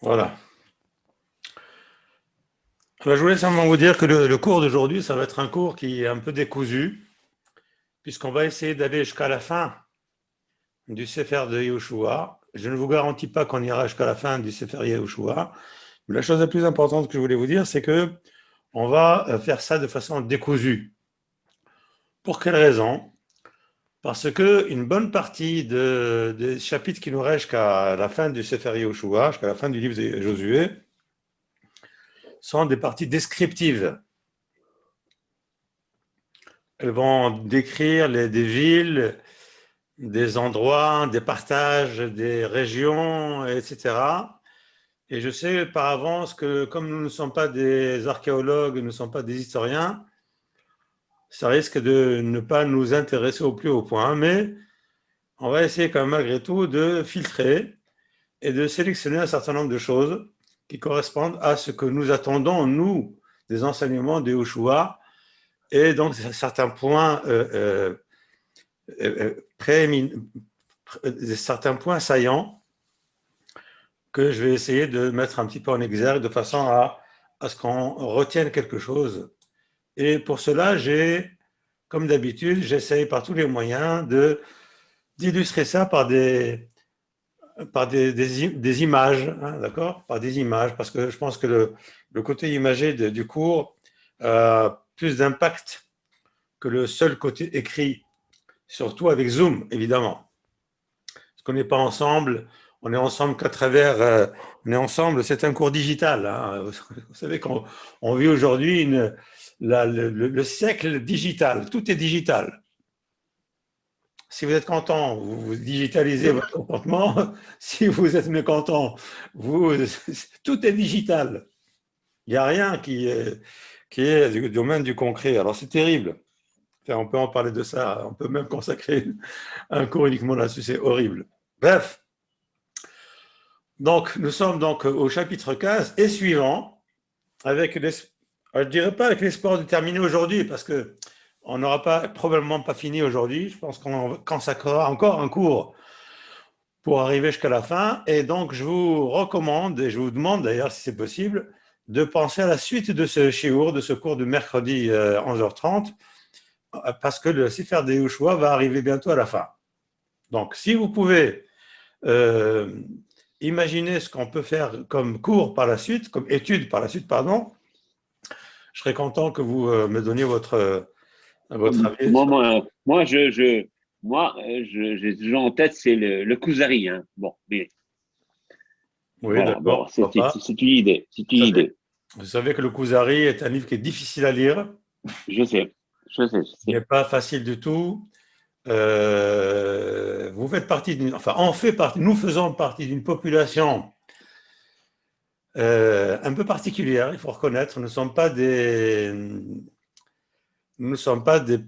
Voilà. Alors, je voulais simplement vous dire que le cours d'aujourd'hui, ça va être un cours qui est un peu décousu, puisqu'on va essayer d'aller jusqu'à la fin du Sefer de Yehoshua. Je ne vous garantis pas qu'on ira jusqu'à la fin du Sefer Yehoshua, mais la chose la plus importante que je voulais vous dire, c'est que on va faire ça de façon décousue. Pour quelle raison? Parce que une bonne partie des chapitres qui nous restent jusqu'à la fin du Sefer Yehoshua, jusqu'à la fin du livre de Josué, sont des parties descriptives. Elles vont décrire des villes, des endroits, des partages, des régions, etc. Et je sais par avance que comme nous ne sommes pas des archéologues, nous ne sommes pas des historiens, ça risque de ne pas nous intéresser au plus haut point, mais on va essayer quand même malgré tout de filtrer et de sélectionner un certain nombre de choses qui correspondent à ce que nous attendons, nous, des enseignements de Yehoshua, et donc certains points certains points saillants que je vais essayer de mettre un petit peu en exergue de façon à ce qu'on retienne quelque chose. Et pour cela, comme d'habitude, j'essaye par tous les moyens d'illustrer ça par des images, hein, d'accord? Par des images, parce que je pense que le côté imagé du cours a plus d'impact que le seul côté écrit, surtout avec Zoom, évidemment. Parce qu'on n'est pas ensemble, on est ensemble qu'à travers, on est ensemble, c'est un cours digital. Hein. Vous savez qu'on vit aujourd'hui le siècle digital, tout est digital. Si vous êtes content, vous digitalisez votre comportement. Si vous êtes mécontent, tout est digital. Il n'y a rien qui est du domaine du concret. Alors c'est terrible. Enfin, on peut en parler de ça. On peut même consacrer un cours uniquement là-dessus. C'est horrible. Bref. Donc, nous sommes donc au chapitre 15 et suivant, avec je ne dirais pas avec l'espoir de terminer aujourd'hui, parce que on n'aura probablement pas fini aujourd'hui. Je pense qu'on consacrera encore un cours pour arriver jusqu'à la fin. Et donc, je vous recommande, et je vous demande d'ailleurs si c'est possible, de penser à la suite de ce shiur, de ce cours de mercredi 11h30, parce que le Sefer de Yehoshua va arriver bientôt à la fin. Donc, si vous pouvez imaginer ce qu'on peut faire comme cours par la suite, comme étude par la suite, pardon, je serais content que vous me donniez votre avis. J'ai toujours en tête, c'est le Kuzari. Hein. Bon, mais Oui, voilà, bon, d'accord. c'est une idée. C'est une idée. Vous savez que le Kuzari est un livre qui est difficile à lire. Je sais. Il n'est pas facile du tout. Vous faites partie nous faisons partie d'une population un peu particulière, il faut reconnaître. Nous ne sommes pas nous ne sommes pas dans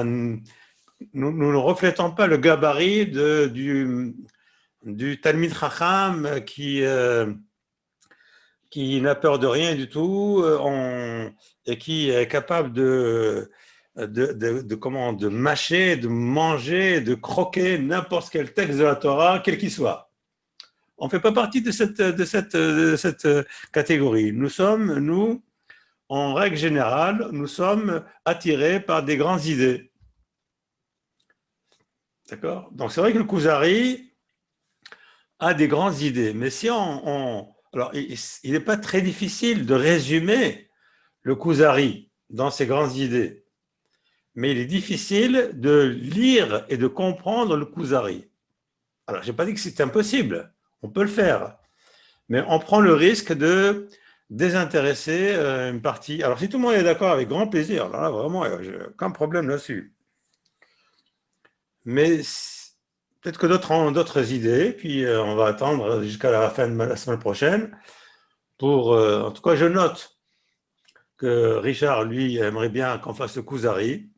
nous ne reflétons pas le gabarit du Talmid Chacham qui n'a peur de rien du tout et qui est capable de mâcher, de manger, de croquer n'importe quel texte de la Torah, quel qu'il soit. On ne fait pas partie de cette catégorie. Nous, en règle générale, nous sommes attirés par des grandes idées. D'accord? Donc c'est vrai que le Kuzari a des grandes idées, mais si alors, il n'est pas très difficile de résumer le Kuzari dans ses grandes idées, mais il est difficile de lire et de comprendre le Kuzari. Alors, je n'ai pas dit que c'est impossible, on peut le faire, mais on prend le risque de désintéresser une partie. Alors, si tout le monde est d'accord, avec grand plaisir, alors là, vraiment, j'ai aucun problème là-dessus. Mais peut-être que d'autres ont d'autres idées, puis on va attendre jusqu'à la fin de la semaine prochaine pour, en tout cas, je note que Richard, lui, aimerait bien qu'on fasse le Kuzari.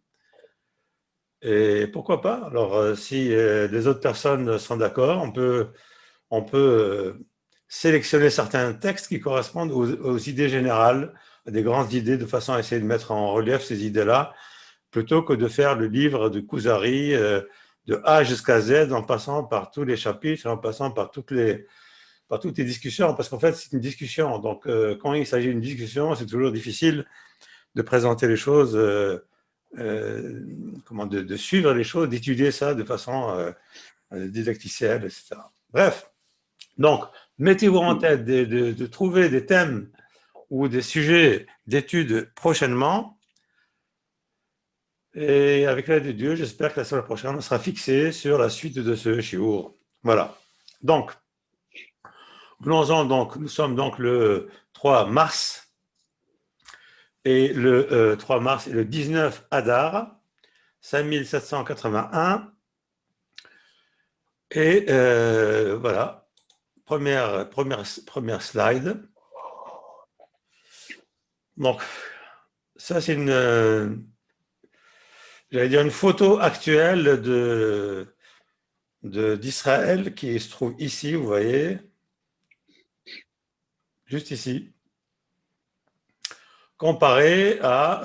Et pourquoi pas? Alors, si les autres personnes sont d'accord, on peut sélectionner certains textes qui correspondent aux idées générales, à des grandes idées, de façon à essayer de mettre en relief ces idées-là, plutôt que de faire le livre de Kuzari de de A jusqu'à Z, en passant par tous les chapitres, en passant par toutes les discussions, parce qu'en fait, c'est une discussion. Donc, quand il s'agit d'une discussion, c'est toujours difficile de présenter les choses, de suivre les choses, d'étudier ça de façon didacticielle, etc. Bref, donc, mettez-vous en tête de trouver des thèmes ou des sujets d'études prochainement. Et avec l'aide de Dieu, j'espère que la semaine prochaine, on sera fixé sur la suite de ce shiur. Voilà. Donc, venons-en donc, nous sommes donc le 3 mars. Et le 3 mars et le 19 Adar, 5781. Et voilà, première slide. Donc, ça c'est j'allais dire une photo actuelle d'Israël qui se trouve ici, vous voyez, juste ici, comparé à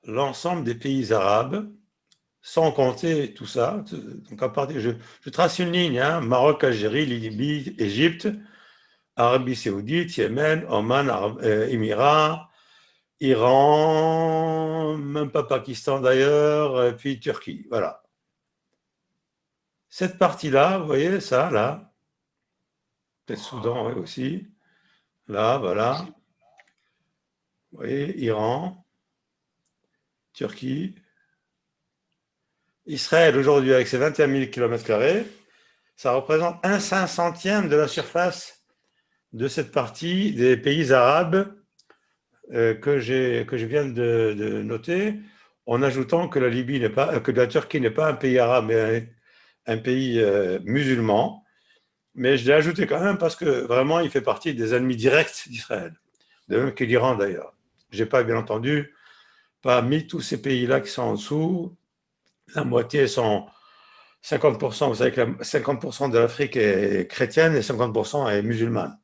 l'ensemble des pays arabes, sans compter tout ça. Donc à partir, je trace une ligne, hein, Maroc, Algérie, Libye, Égypte, Arabie Saoudite, Yémen, Oman, Émirats, Iran, même pas Pakistan d'ailleurs, et puis Turquie, voilà. Cette partie-là, vous voyez ça, là, peut-être Soudan aussi, là, voilà. Vous voyez, Iran, Turquie, Israël aujourd'hui avec ses 21 000 km², ça représente 1/500e de la surface de cette partie des pays arabes que je viens de noter, en ajoutant que la Turquie n'est pas un pays arabe, mais un pays musulman. Mais je l'ai ajouté quand même parce que vraiment, il fait partie des ennemis directs d'Israël, de même que l'Iran d'ailleurs. Je n'ai pas, bien entendu, pas mis tous ces pays-là qui sont en dessous. La moitié sont 50%. Vous savez que 50% de l'Afrique est chrétienne et 50% est musulmane.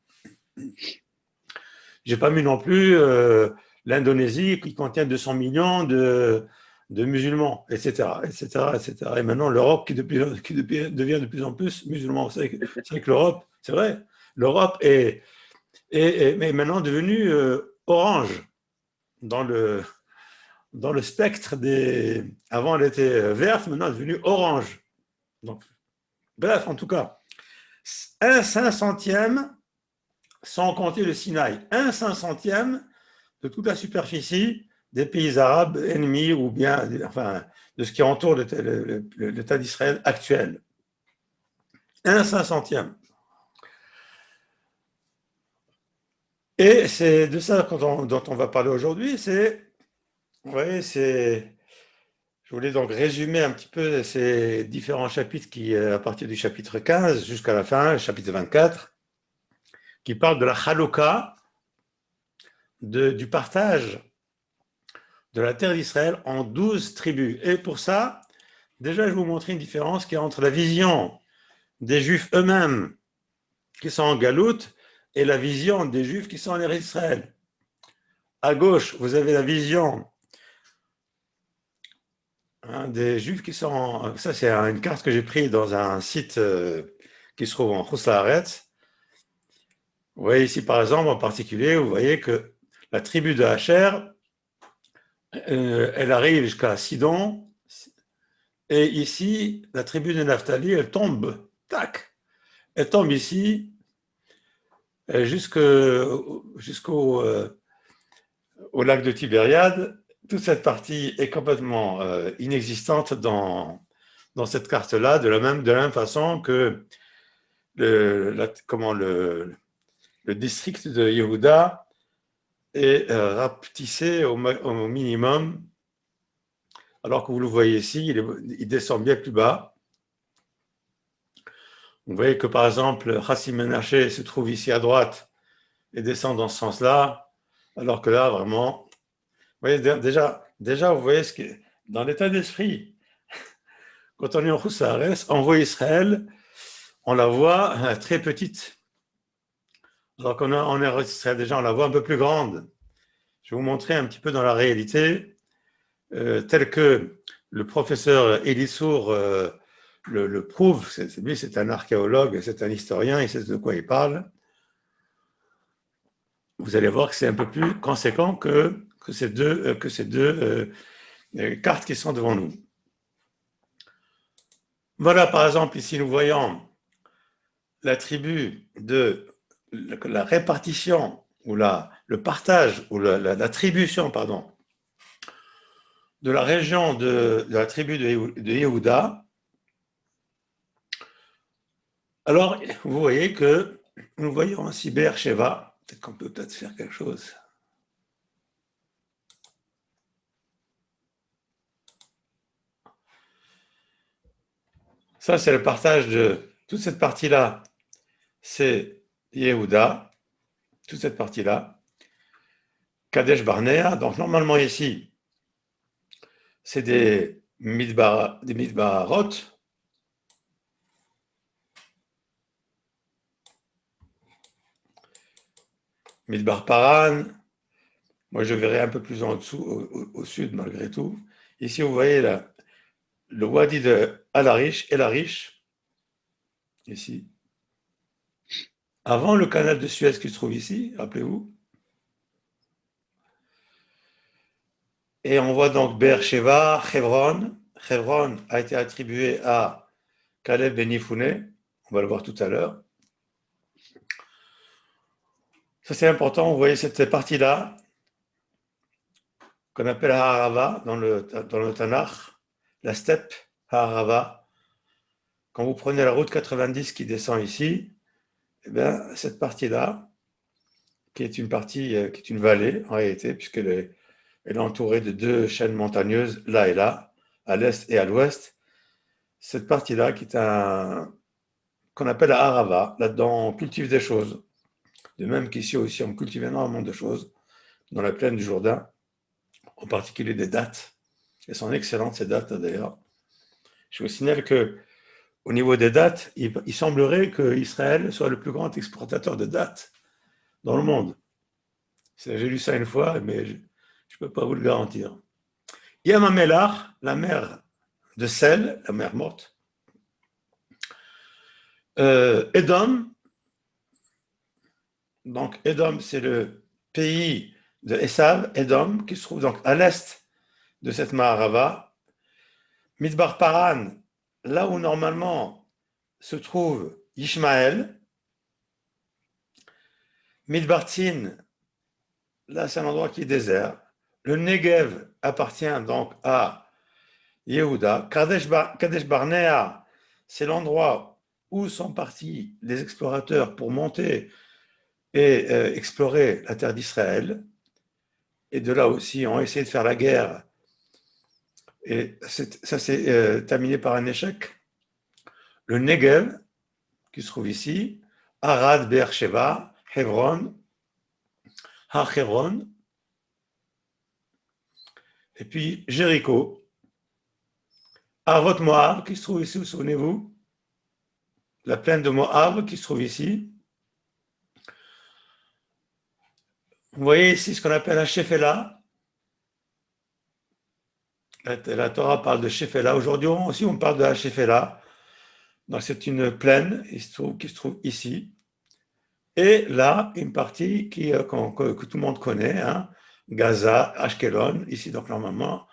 Je n'ai pas mis non plus l'Indonésie qui contient 200 millions de musulmans, etc., etc., etc. Et maintenant, l'Europe qui devient de plus en plus musulman. C'est vrai que l'Europe, c'est vrai, l'Europe est maintenant devenue orange dans le spectre des... Avant, elle était verte, maintenant, elle est devenue orange. Donc, bref, en tout cas, 1/500e, sans compter le Sinaï, 1/500e de toute la superficie des pays arabes ennemis ou bien, enfin, de ce qui entoure l'État d'Israël actuel. 1/500e. Et c'est de ça dont on va parler aujourd'hui. Vous voyez, je voulais donc résumer un petit peu ces différents chapitres qui, à partir du chapitre 15 jusqu'à la fin, chapitre 24, qui parlent de la Chalukah, du partage de la terre d'Israël en 12 tribus. Et pour ça, déjà, je vais vous montrer une différence qui est entre la vision des Juifs eux-mêmes qui sont en Galoute et la vision des Juifs qui sont en Eretz Israël. À gauche, vous avez la vision des Juifs qui sont... Ça, c'est une carte que j'ai prise dans un site qui se trouve en Chutz La'aretz. Vous voyez ici, par exemple, en particulier, vous voyez que la tribu de Asher, elle arrive jusqu'à Sidon. Et ici, la tribu de Naphtali, elle tombe. Tac. Elle tombe ici jusqu'au au lac de Tibériade. Toute cette partie est complètement inexistante dans cette carte-là, de la même façon que le district de Yehuda est rapetissé au minimum, alors que vous le voyez ici, il descend bien plus bas. Vous voyez que par exemple, Chassim Menaché se trouve ici à droite et descend dans ce sens-là, alors que là, vraiment, vous voyez, déjà, vous voyez ce qui est dans l'état d'esprit. Quand on est en Chutz La'aretz, on voit Israël, on la voit très petite. Alors qu'on est Israël, déjà, on la voit un peu plus grande. Je vais vous montrer un petit peu dans la réalité, telle que le professeur Elissour le prouve. Lui, c'est un archéologue, c'est un historien, il sait de quoi il parle. Vous allez voir que c'est un peu plus conséquent que ces deux cartes qui sont devant nous. Voilà, par exemple, ici, nous voyons la tribu de la répartition ou le partage ou l'attribution, pardon, de la région de la tribu de Yehuda. Alors, vous voyez que nous voyons ici Be'er Sheva. Peut-être qu'on peut faire quelque chose. Ça, c'est le partage de toute cette partie-là. C'est Yehuda, toute cette partie-là. Kadesh Barnea. Donc, normalement, ici, c'est des Midbarot. Midbar Paran. Moi, je verrai un peu plus en dessous, au sud, malgré tout. Ici, vous voyez là, le wadi de Al-Arish, El-Arish, ici. Avant le canal de Suez qui se trouve ici, rappelez-vous. Et on voit donc Be'er-Sheva, Hebron. Hebron a été attribué à Caleb Ben Yifune. On va le voir tout à l'heure. Ça, c'est important. Vous voyez cette partie-là qu'on appelle Harava dans le Tanakh, la steppe Harava. Quand vous prenez la route 90 qui descend ici, eh bien, cette partie-là, qui est une partie, qui est une vallée en réalité, puisqu'elle est entourée de deux chaînes montagneuses, là et là, à l'est et à l'ouest. Cette partie-là, qui est qu'on appelle la Harava, là-dedans on cultive des choses. De même qu'ici aussi, on cultive énormément de choses, dans la plaine du Jourdain, en particulier des dattes. Elles sont excellentes, ces dattes, d'ailleurs. Je vous signale qu'au niveau des dattes, il semblerait qu'Israël soit le plus grand exportateur de dattes dans le monde. J'ai lu ça une fois, mais je ne peux pas vous le garantir. Yam HaMelach, la mer de sel, la mer morte. Edom, donc Edom, c'est le pays de Esav, Edom, qui se trouve donc à l'est de cette Maharava. Midbar Paran, là où normalement se trouve Ishmaël. Midbar Tzin, là c'est un endroit qui est désert. Le Negev appartient donc à Yehuda. Kadesh Barnea, c'est l'endroit où sont partis les explorateurs pour monter et explorer la terre d'Israël. Et de là aussi, on a essayé de faire la guerre. Et ça s'est terminé par un échec. Le Negev, qui se trouve ici, Arad, Be'er-Sheva, Hebron, Har-Hebron, et puis Jéricho, Arvot Moab, qui se trouve ici, vous souvenez-vous, la plaine de Moab, qui se trouve ici. Vous voyez ici ce qu'on appelle un Shephéla. La Torah parle de Shephéla. Aujourd'hui aussi, on parle de la Shephéla. Donc, c'est une plaine qui se trouve ici. Et là, une partie que tout le monde connaît, hein, Gaza, Ashkelon, ici, donc normalement,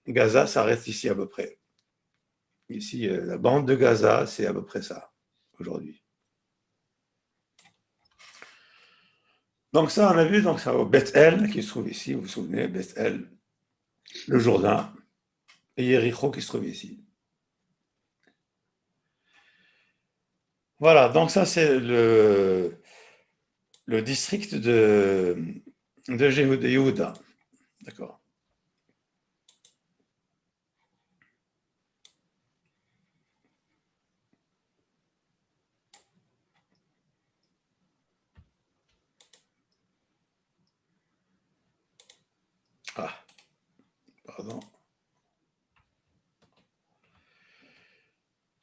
Gaza s'arrête ici à peu près. Ici, la bande de Gaza, c'est à peu près ça, aujourd'hui. Donc ça, on a vu, donc ça au Beth-El, qui se trouve ici, vous vous souvenez, Beth-El, le Jourdain, et Yéricho qui se trouve ici. Voilà, donc ça c'est le district de Yehuda. D'accord. Ah, pardon.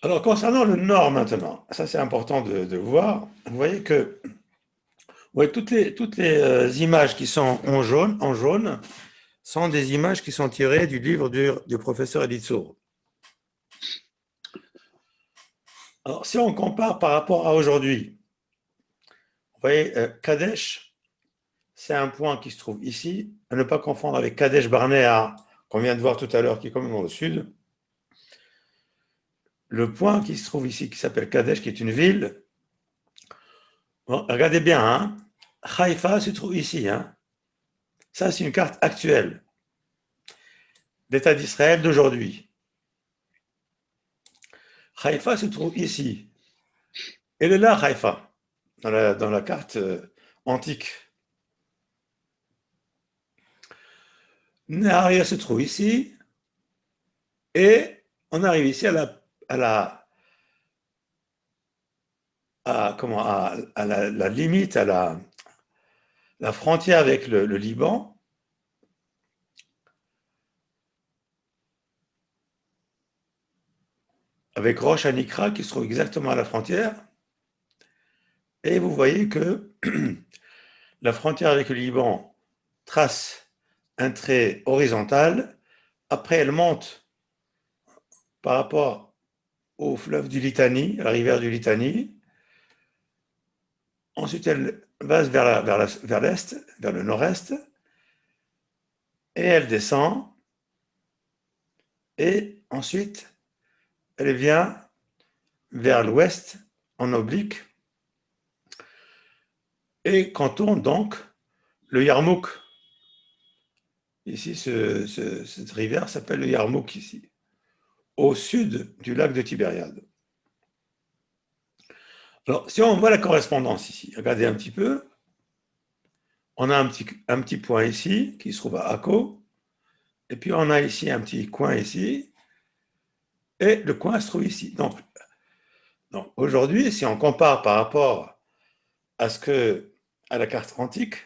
Alors, concernant le nord maintenant, ça c'est important de voir. Vous voyez toutes les images qui sont en jaune, sont des images qui sont tirées du livre du professeur Elitzur. Alors, si on compare par rapport à aujourd'hui, vous voyez, Kadesh, c'est un point qui se trouve ici, à ne pas confondre avec Kadesh Barnea, qu'on vient de voir tout à l'heure, qui est complètement au sud. Le point qui se trouve ici, qui s'appelle Kadesh, qui est une ville, bon, regardez bien, hein, Haïfa se trouve ici. Hein. Ça, c'est une carte actuelle d'État d'Israël d'aujourd'hui. Haïfa se trouve ici. Elle est là, Haïfa, dans la carte antique. Naharia se trouve ici. Et on arrive ici la limite, à la frontière avec le Liban. Avec Rosh Hanikra qui se trouve exactement à la frontière. Et vous voyez que la frontière avec le Liban trace un trait horizontal. Après, elle monte par rapport au fleuve du Litani, à la rivière du Litani. Ensuite, elle va vers l'est, vers le nord-est. Et elle descend. Et ensuite, elle vient vers l'ouest en oblique et contourne donc le Yarmouk. Ici, cette rivière s'appelle le Yarmouk ici, au sud du lac de Tibériade. Alors, si on voit la correspondance ici, regardez un petit peu, on a un petit point ici qui se trouve à Akko, et puis on a ici un petit coin ici, et le coin se trouve ici. Donc aujourd'hui, si on compare par rapport à la carte antique,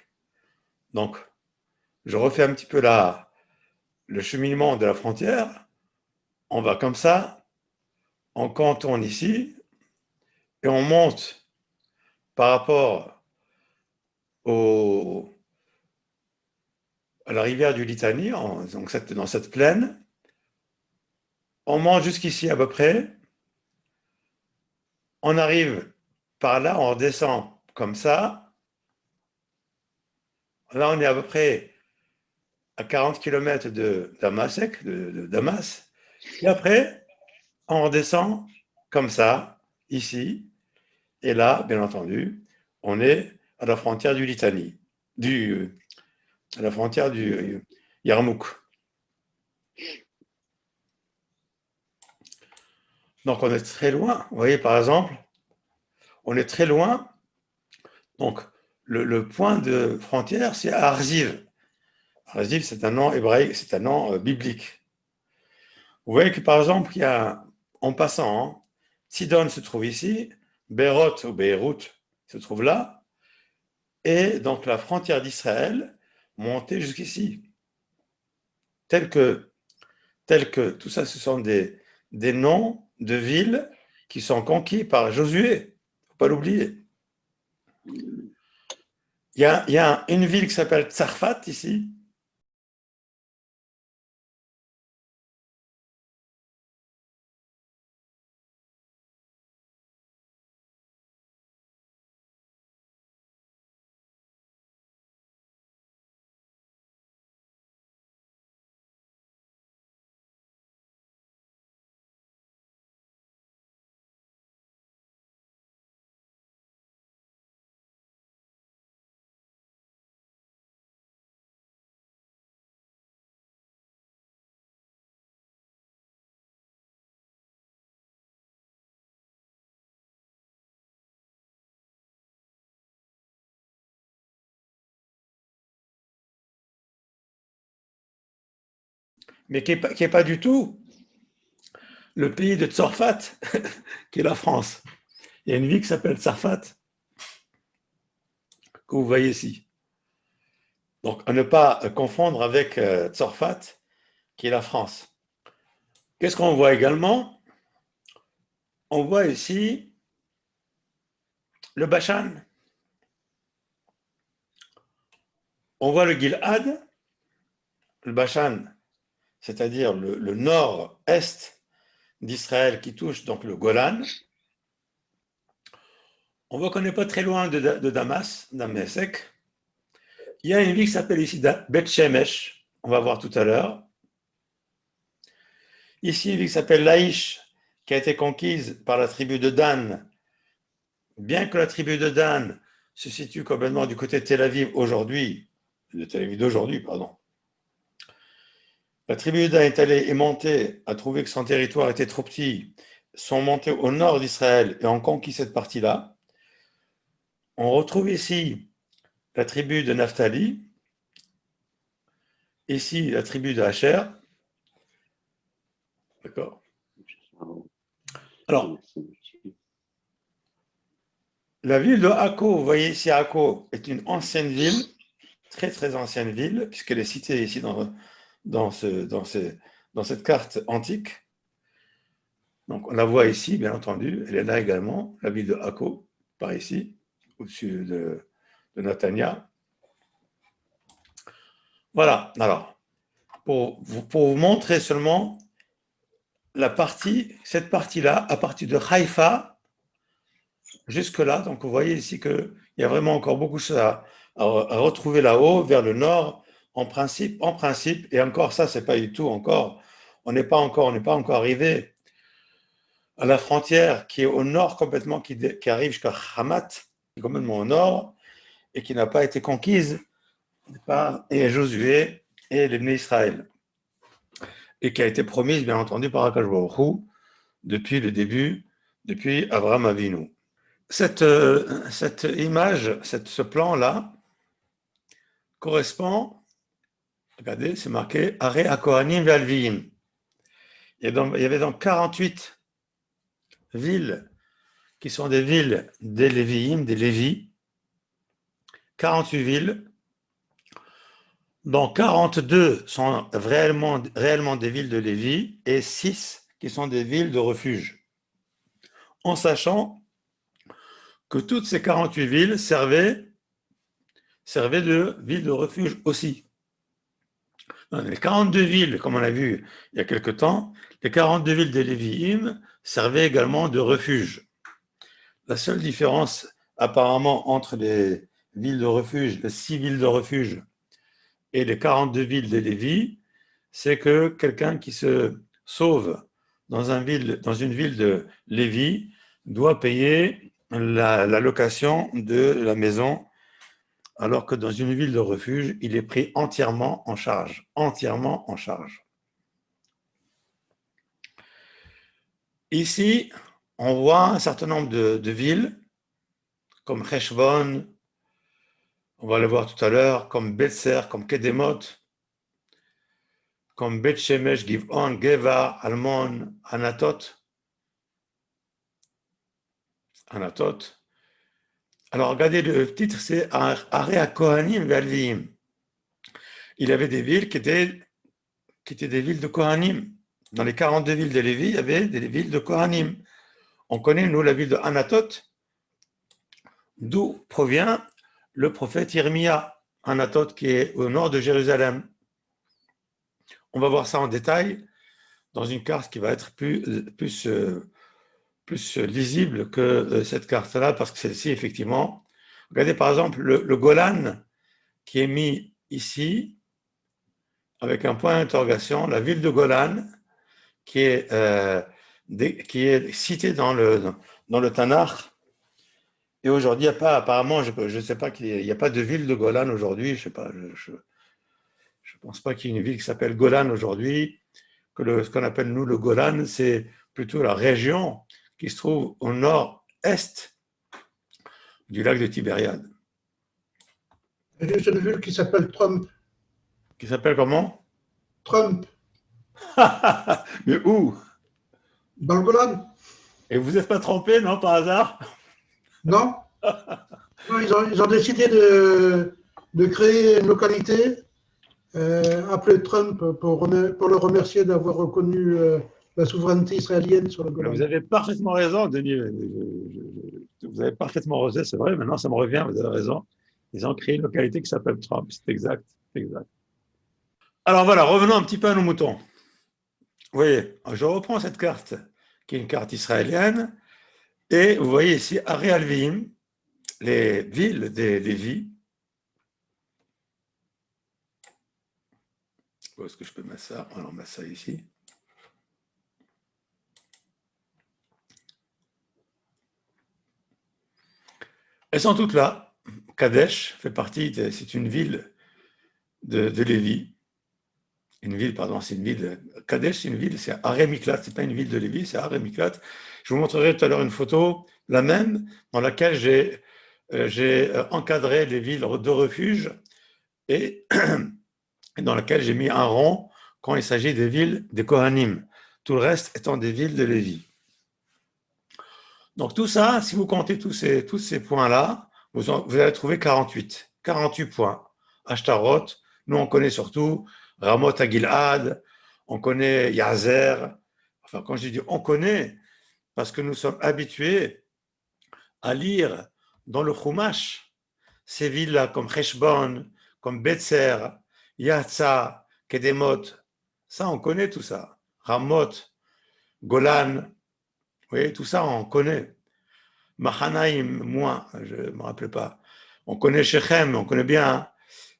donc je refais un petit peu le cheminement de la frontière, on va comme ça, on contourne ici, et on monte par rapport à la rivière du Litani, donc dans cette plaine, on monte jusqu'ici à peu près, on arrive par là, on redescend comme ça, là on est à peu près à 40 km de Damasek, de Damas, et après on redescend comme ça, ici, et là, bien entendu, on est à la frontière du Litani, à la frontière du Yarmouk. Donc on est très loin. Vous voyez, par exemple, on est très loin. Donc le point de frontière, c'est Arziv. Arziv, c'est un nom hébraïque, c'est un nom biblique. Vous voyez que par exemple, il y a, en passant, hein, Sidon se trouve ici, Beyrouth ou Beyrouth se trouve là, et donc la frontière d'Israël montée jusqu'ici. Tel que tout ça, ce sont des noms de villes qui sont conquis par Josué. Il ne faut pas l'oublier. Il y a une ville qui s'appelle Tsarfat ici. Mais qui est pas du tout le pays de Tsarfat, qui est la France. Il y a une ville qui s'appelle Tsarfat, que vous voyez ici. Donc, à ne pas confondre avec Tsarfat, qui est la France. Qu'est-ce qu'on voit également? On voit ici le Bashan. On voit le Gil'ad. le Bashan, c'est-à-dire le nord-est d'Israël qui touche donc le Golan, on voit qu'on n'est pas très loin de Damas, Damasek. Il y a une ville qui s'appelle ici Beth Shemesh, on va voir tout à l'heure. Ici, une ville qui s'appelle Laïch, qui a été conquise par la tribu de Dan. Bien que la tribu de Dan se situe complètement du côté de Tel Aviv aujourd'hui, de Tel Aviv d'aujourd'hui, pardon. La tribu de Dan est montée, a trouvé que son territoire était trop petit, sont montés au nord d'Israël et ont conquis cette partie-là. On retrouve ici la tribu de Naphtali, ici la tribu de Asher. D'accord. Alors, la ville de Akko, vous voyez ici Akko, est une ancienne ville, très très ancienne ville, puisqu'elle est citée ici dans cette carte antique. Donc on la voit ici, bien entendu, elle est là également, la ville de Akko, par ici, au-dessus de Netanya. Voilà, alors, pour vous montrer seulement cette partie-là, à partir de Haïfa, jusque-là, donc vous voyez ici qu'il y a vraiment encore beaucoup de choses à retrouver là-haut, vers le nord, en principe, et encore ça, c'est pas du tout encore, on n'est pas encore arrivé à la frontière qui est au nord complètement, qui arrive jusqu'à Hamat, qui est complètement au nord, et qui n'a pas été conquise par Josué et les Bnei Israël, et qui a été promise, bien entendu, par Akash Baruch Hu, depuis le début, depuis Avraham Avinu. Cette image, ce plan-là, correspond, regardez, c'est marqué Aré Akohanim Valviim. Il y avait donc 48 villes qui sont des villes des Léviim, des Lévis, 48 villes, dont 42 sont réellement des villes de Lévi et 6 qui sont des villes de refuge. En sachant que toutes ces 48 villes servaient de villes de refuge aussi. Les 42 villes, comme on l'a vu il y a quelque temps, les 42 villes des Lévi'im servaient également de refuge. La seule différence apparemment entre les villes de refuge, les 6 villes de refuge et les 42 villes des Lévis, c'est que quelqu'un qui se sauve dans une ville de Lévi doit payer la location de la maison, alors que dans une ville de refuge, il est pris entièrement en charge. Entièrement en charge. Ici, on voit un certain nombre de villes, comme Heshbon, on va le voir tout à l'heure, comme Betzer, comme Kedemot, comme Bet Shemesh, Giv'on, Geva, Almon, Anatot. Alors, regardez, le titre, c'est Area Kohanim Valviim. Il y avait des villes qui étaient des villes de Kohanim. Dans les 42 villes de Lévi, il y avait des villes de Kohanim. On connaît, nous, la ville de Anatot, d'où provient le prophète Irmia, Anatot, qui est au nord de Jérusalem. On va voir ça en détail dans une carte qui va être plus lisible que cette carte-là, parce que celle-ci, effectivement, regardez par exemple le Golan qui est mis ici, avec un point d'interrogation, la ville de Golan, qui est citée dans le Tanakh. Et aujourd'hui, il n'y a pas, apparemment, je ne sais pas qu'il n'y a pas de ville de Golan aujourd'hui, je ne sais pas, je pense pas qu'il y ait une ville qui s'appelle Golan aujourd'hui, ce qu'on appelle nous le Golan, c'est plutôt la région qui se trouve au nord-est du lac de Tibériade. Il y a une ville qui s'appelle Trump. Qui s'appelle comment? Trump. Mais où? Dans le Golan. Et vous n'êtes pas trompé, non, par hasard? Non. Non, ils ont décidé de créer une localité appelée Trump pour le remercier d'avoir reconnu la souveraineté israélienne sur le Golan. Vous avez parfaitement raison, Denis. Vous avez parfaitement raison, c'est vrai, maintenant ça me revient, vous avez raison. Ils ont créé une localité qui s'appelle Trump, c'est exact. Alors voilà, revenons un petit peu à nos moutons. Vous voyez, je reprends cette carte, qui est une carte israélienne, et vous voyez ici, Ari Alvim, les villes des Lévis. Où est-ce que je peux mettre ça? On met ça ici. Elles sont toutes là. Kadesh fait partie, c'est une ville de Lévi. Une ville, pardon, c'est une ville. Kadesh, c'est une ville, c'est Aré Miklat, c'est pas une ville de Lévi, c'est Aré Miklat. Je vous montrerai tout à l'heure une photo, la même, dans laquelle j'ai encadré les villes de refuge et dans laquelle j'ai mis un rond quand il s'agit des villes des Kohanim. Tout le reste étant des villes de Lévi. Donc tout ça, si vous comptez tous ces points-là, vous allez trouver 48. 48 points. Ashtarot, nous on connaît surtout Ramoth à Gilad, on connaît Yazer. Enfin, quand je dis on connaît, parce que nous sommes habitués à lire dans le Chumash ces villes-là comme Heshbon, comme Betzer, Yatza, Kedemot. Ça, on connaît tout ça. Ramoth, Golan, vous voyez, tout ça, on connaît. Mahanaïm, moins, je ne me rappelle pas. On connaît Shechem, on connaît bien.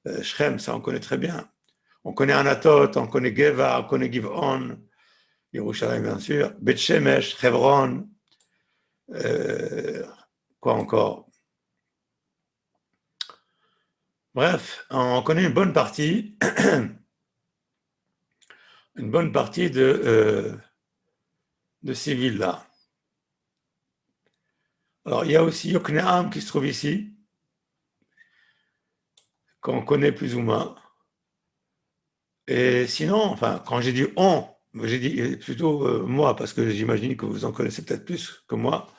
Shechem, ça, on connaît très bien. On connaît Anatot, on connaît Geva, on connaît Giv'on, Yerushalayim, bien sûr. Beth Shemesh, Hebron, quoi encore? Bref, on connaît une bonne partie de ces villes-là. Alors, il y a aussi Yokneam qui se trouve ici, qu'on connaît plus ou moins. Et sinon, enfin, quand j'ai dit on, j'ai dit plutôt moi, parce que j'imagine que vous en connaissez peut-être plus que moi.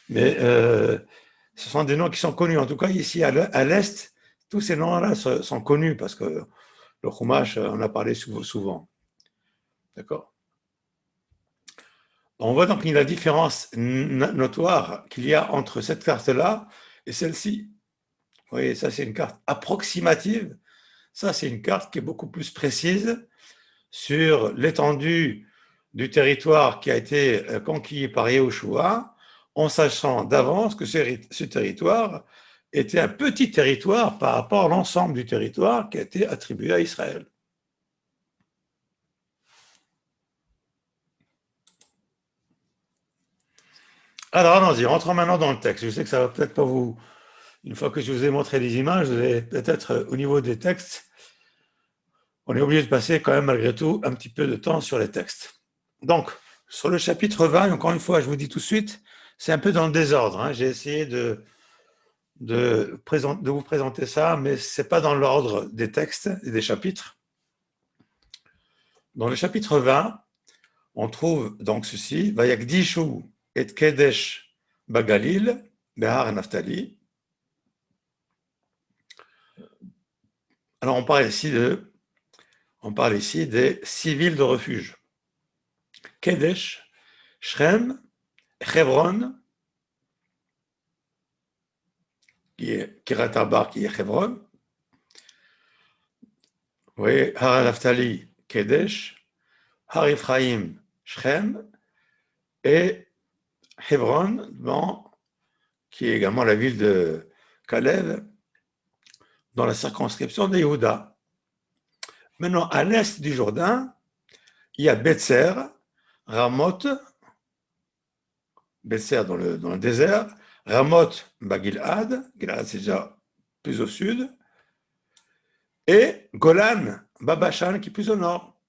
Mais ce sont des noms qui sont connus. En tout cas, ici à l'Est, tous ces noms-là sont connus parce que le Chumash en a parlé souvent. D'accord? On voit donc la différence notoire qu'il y a entre cette carte-là et celle-ci. Vous voyez, ça c'est une carte approximative. Ça c'est une carte qui est beaucoup plus précise sur l'étendue du territoire qui a été conquis par Yehoshua, en sachant d'avance que ce territoire était un petit territoire par rapport à l'ensemble du territoire qui a été attribué à Israël. Alors allons-y, rentrons maintenant dans le texte. Je sais que ça va peut-être pas vous... Une fois que je vous ai montré les images, vous allez peut-être au niveau des textes, on est obligé de passer quand même malgré tout un petit peu de temps sur les textes. Donc, sur le chapitre 20, encore une fois, je vous dis tout de suite, c'est un peu dans le désordre. Hein. J'ai essayé de vous présenter ça, mais ce n'est pas dans l'ordre des textes et des chapitres. Dans le chapitre 20, on trouve donc ceci, Vayakdishu et Kedesh Bagalil, Behar Naftali. Alors on parle ici des 6 villes de refuge. Kedesh, Shrem, Hebron, qui est Kiryat Arba, qui est Hebron. Vous voyez, Har Naftali, Kedesh, Har Ephraim, Shrem, et Hebron, bon, qui est également la ville de Kalev, dans la circonscription de Yehuda. Maintenant, à l'est du Jourdain, il y a Betzer, Ramoth, Betzer dans le désert, Ramoth, Gilad, Gilad c'est déjà plus au sud, et Golan, Babashan, qui est plus au nord,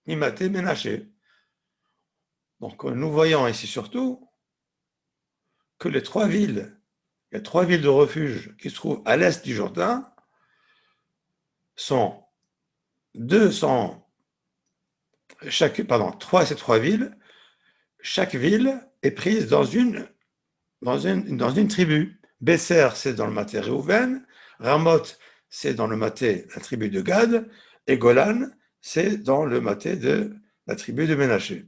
Nimaté, Ménaché. Donc nous voyons ici surtout que les 3 villes, il y a 3 villes de refuge qui se trouvent à l'est du Jourdain, sont 3 ces 3 villes, chaque ville est prise dans une tribu. Besser, c'est dans le maté Réhouven, Ramoth, c'est dans le maté la tribu de Gad, et Golan, c'est dans le maté de la tribu de Ménaché.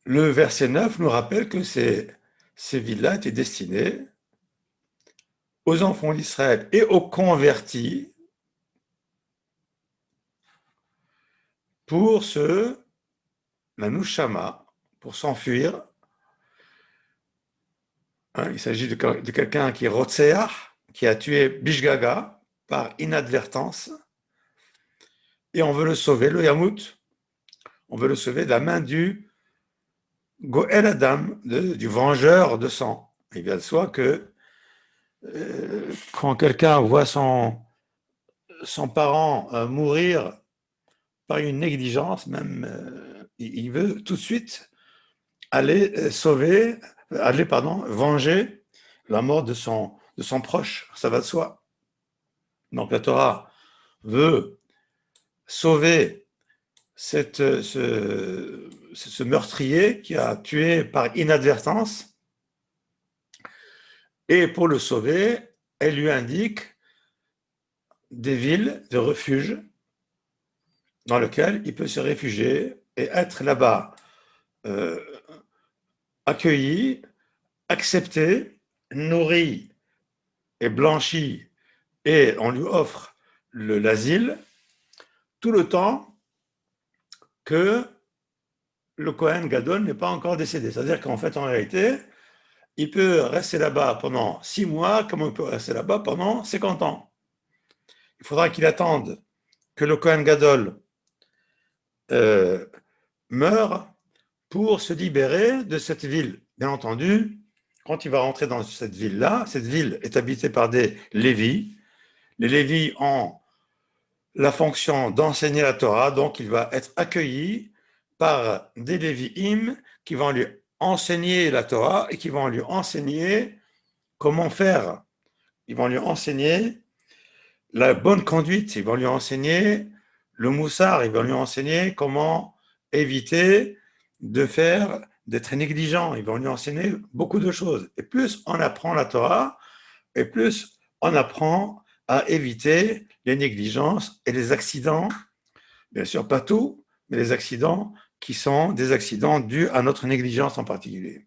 Le verset 9 nous rappelle que ces villes-là étaient destinées aux enfants d'Israël et aux convertis pour la Nushama, pour s'enfuir. Hein, il s'agit de quelqu'un qui est Rotseach, qui a tué Bishgaga par inadvertance, et on veut le sauver, le Yamout, on veut le sauver de la main du Goël Adam, du vengeur de sang. Il va de soi que quand quelqu'un voit son parent mourir par une négligence, même il veut tout de suite aller venger la mort de son proche. Ça va de soi. Donc la Torah veut sauver ce meurtrier qui a tué par inadvertance, et pour le sauver, elle lui indique des villes de refuge dans lesquelles il peut se réfugier et être là-bas accueilli, accepté, nourri et blanchi, et on lui offre l'asile tout le temps que le Kohen Gadol n'est pas encore décédé. C'est-à-dire qu'en fait, en réalité, il peut rester là-bas pendant 6 mois, comme il peut rester là-bas pendant 50 ans. Il faudra qu'il attende que le Kohen Gadol meure pour se libérer de cette ville. Bien entendu, quand il va rentrer dans cette ville-là, cette ville est habitée par des Lévis. Les Lévis ont la fonction d'enseigner la Torah, donc il va être accueilli par des Lévi'im qui vont lui enseigner la Torah et qui vont lui enseigner comment faire. Ils vont lui enseigner la bonne conduite, ils vont lui enseigner le moussard, ils vont lui enseigner comment éviter d'être négligent, ils vont lui enseigner beaucoup de choses. Et plus on apprend la Torah, et plus on apprend à éviter les négligences et les accidents, bien sûr pas tout, mais les accidents qui sont des accidents dus à notre négligence en particulier.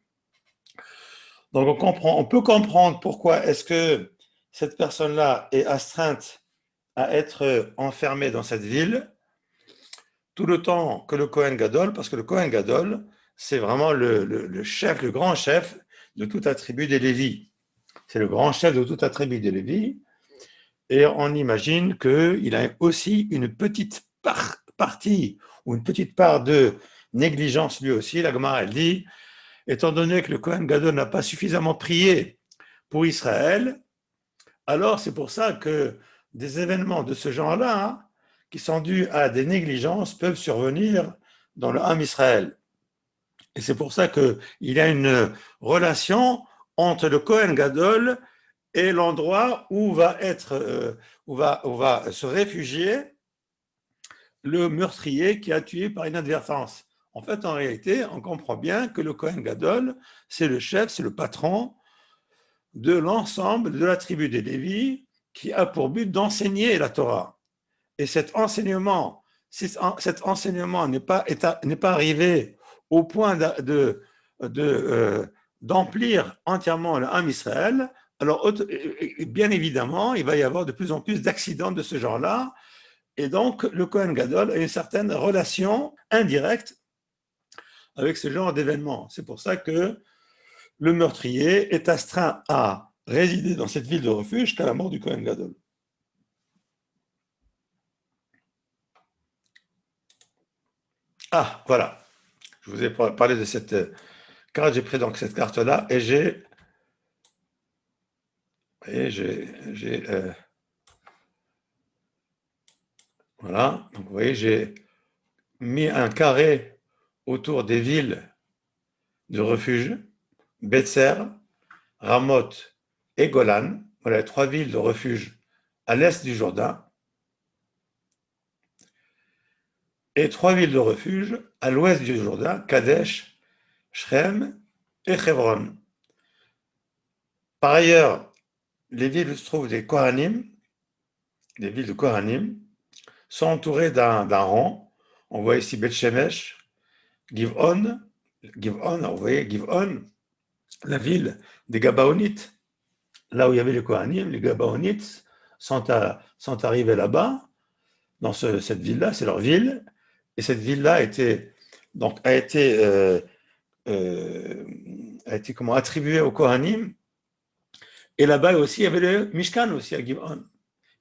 Donc on peut comprendre pourquoi est-ce que cette personne-là est astreinte à être enfermée dans cette ville tout le temps que le Kohen Gadol, parce que le Kohen Gadol, c'est vraiment le chef, le grand chef de toute la tribu des Lévis. C'est le grand chef de toute la tribu des Lévis. Et on imagine qu'il a aussi une petite partie ou une petite part de négligence lui aussi. La Gemara, elle dit, étant donné que le Kohen Gadol n'a pas suffisamment prié pour Israël, alors c'est pour ça que des événements de ce genre-là, hein, qui sont dus à des négligences, peuvent survenir dans le Ham Israël. Et c'est pour ça qu'il y a une relation entre le Kohen Gadol et l'endroit où va se réfugier le meurtrier qui a tué par inadvertance. En fait, en réalité, on comprend bien que le Kohen Gadol, c'est le chef, c'est le patron de l'ensemble de la tribu des Lévis qui a pour but d'enseigner la Torah. Et cet enseignement n'est pas arrivé au point d'emplir entièrement le Ham Israël, alors bien évidemment, il va y avoir de plus en plus d'accidents de ce genre-là, et donc le Kohen Gadol a une certaine relation indirecte avec ce genre d'événements. C'est pour ça que le meurtrier est astreint à résider dans cette ville de refuge jusqu'à la mort du Kohen Gadol. Ah, voilà. Je vous ai parlé de cette carte. J'ai pris donc cette carte-là et voilà. Donc, vous voyez, j'ai mis un carré autour des villes de refuge, Betzer, Ramoth et Golan. Voilà, 3 villes de refuge à l'est du Jourdain. Et 3 villes de refuge à l'ouest du Jourdain, Kadesh, Shrem et Hebron. Par ailleurs, les villes où se trouvent des Kohanim, les villes de Kohanim, sont entourées d'un rond. On voit ici Beth Shemesh, Giv'on, vous voyez Giv'on, la ville des Gabaonites. là où il y avait les Kohanim, les Gabaonites, sont arrivés là-bas, dans cette ville-là, c'est leur ville, et cette ville-là a été comment, attribuée aux Kohanim, et là-bas aussi, il y avait le Mishkan aussi à Giv'on.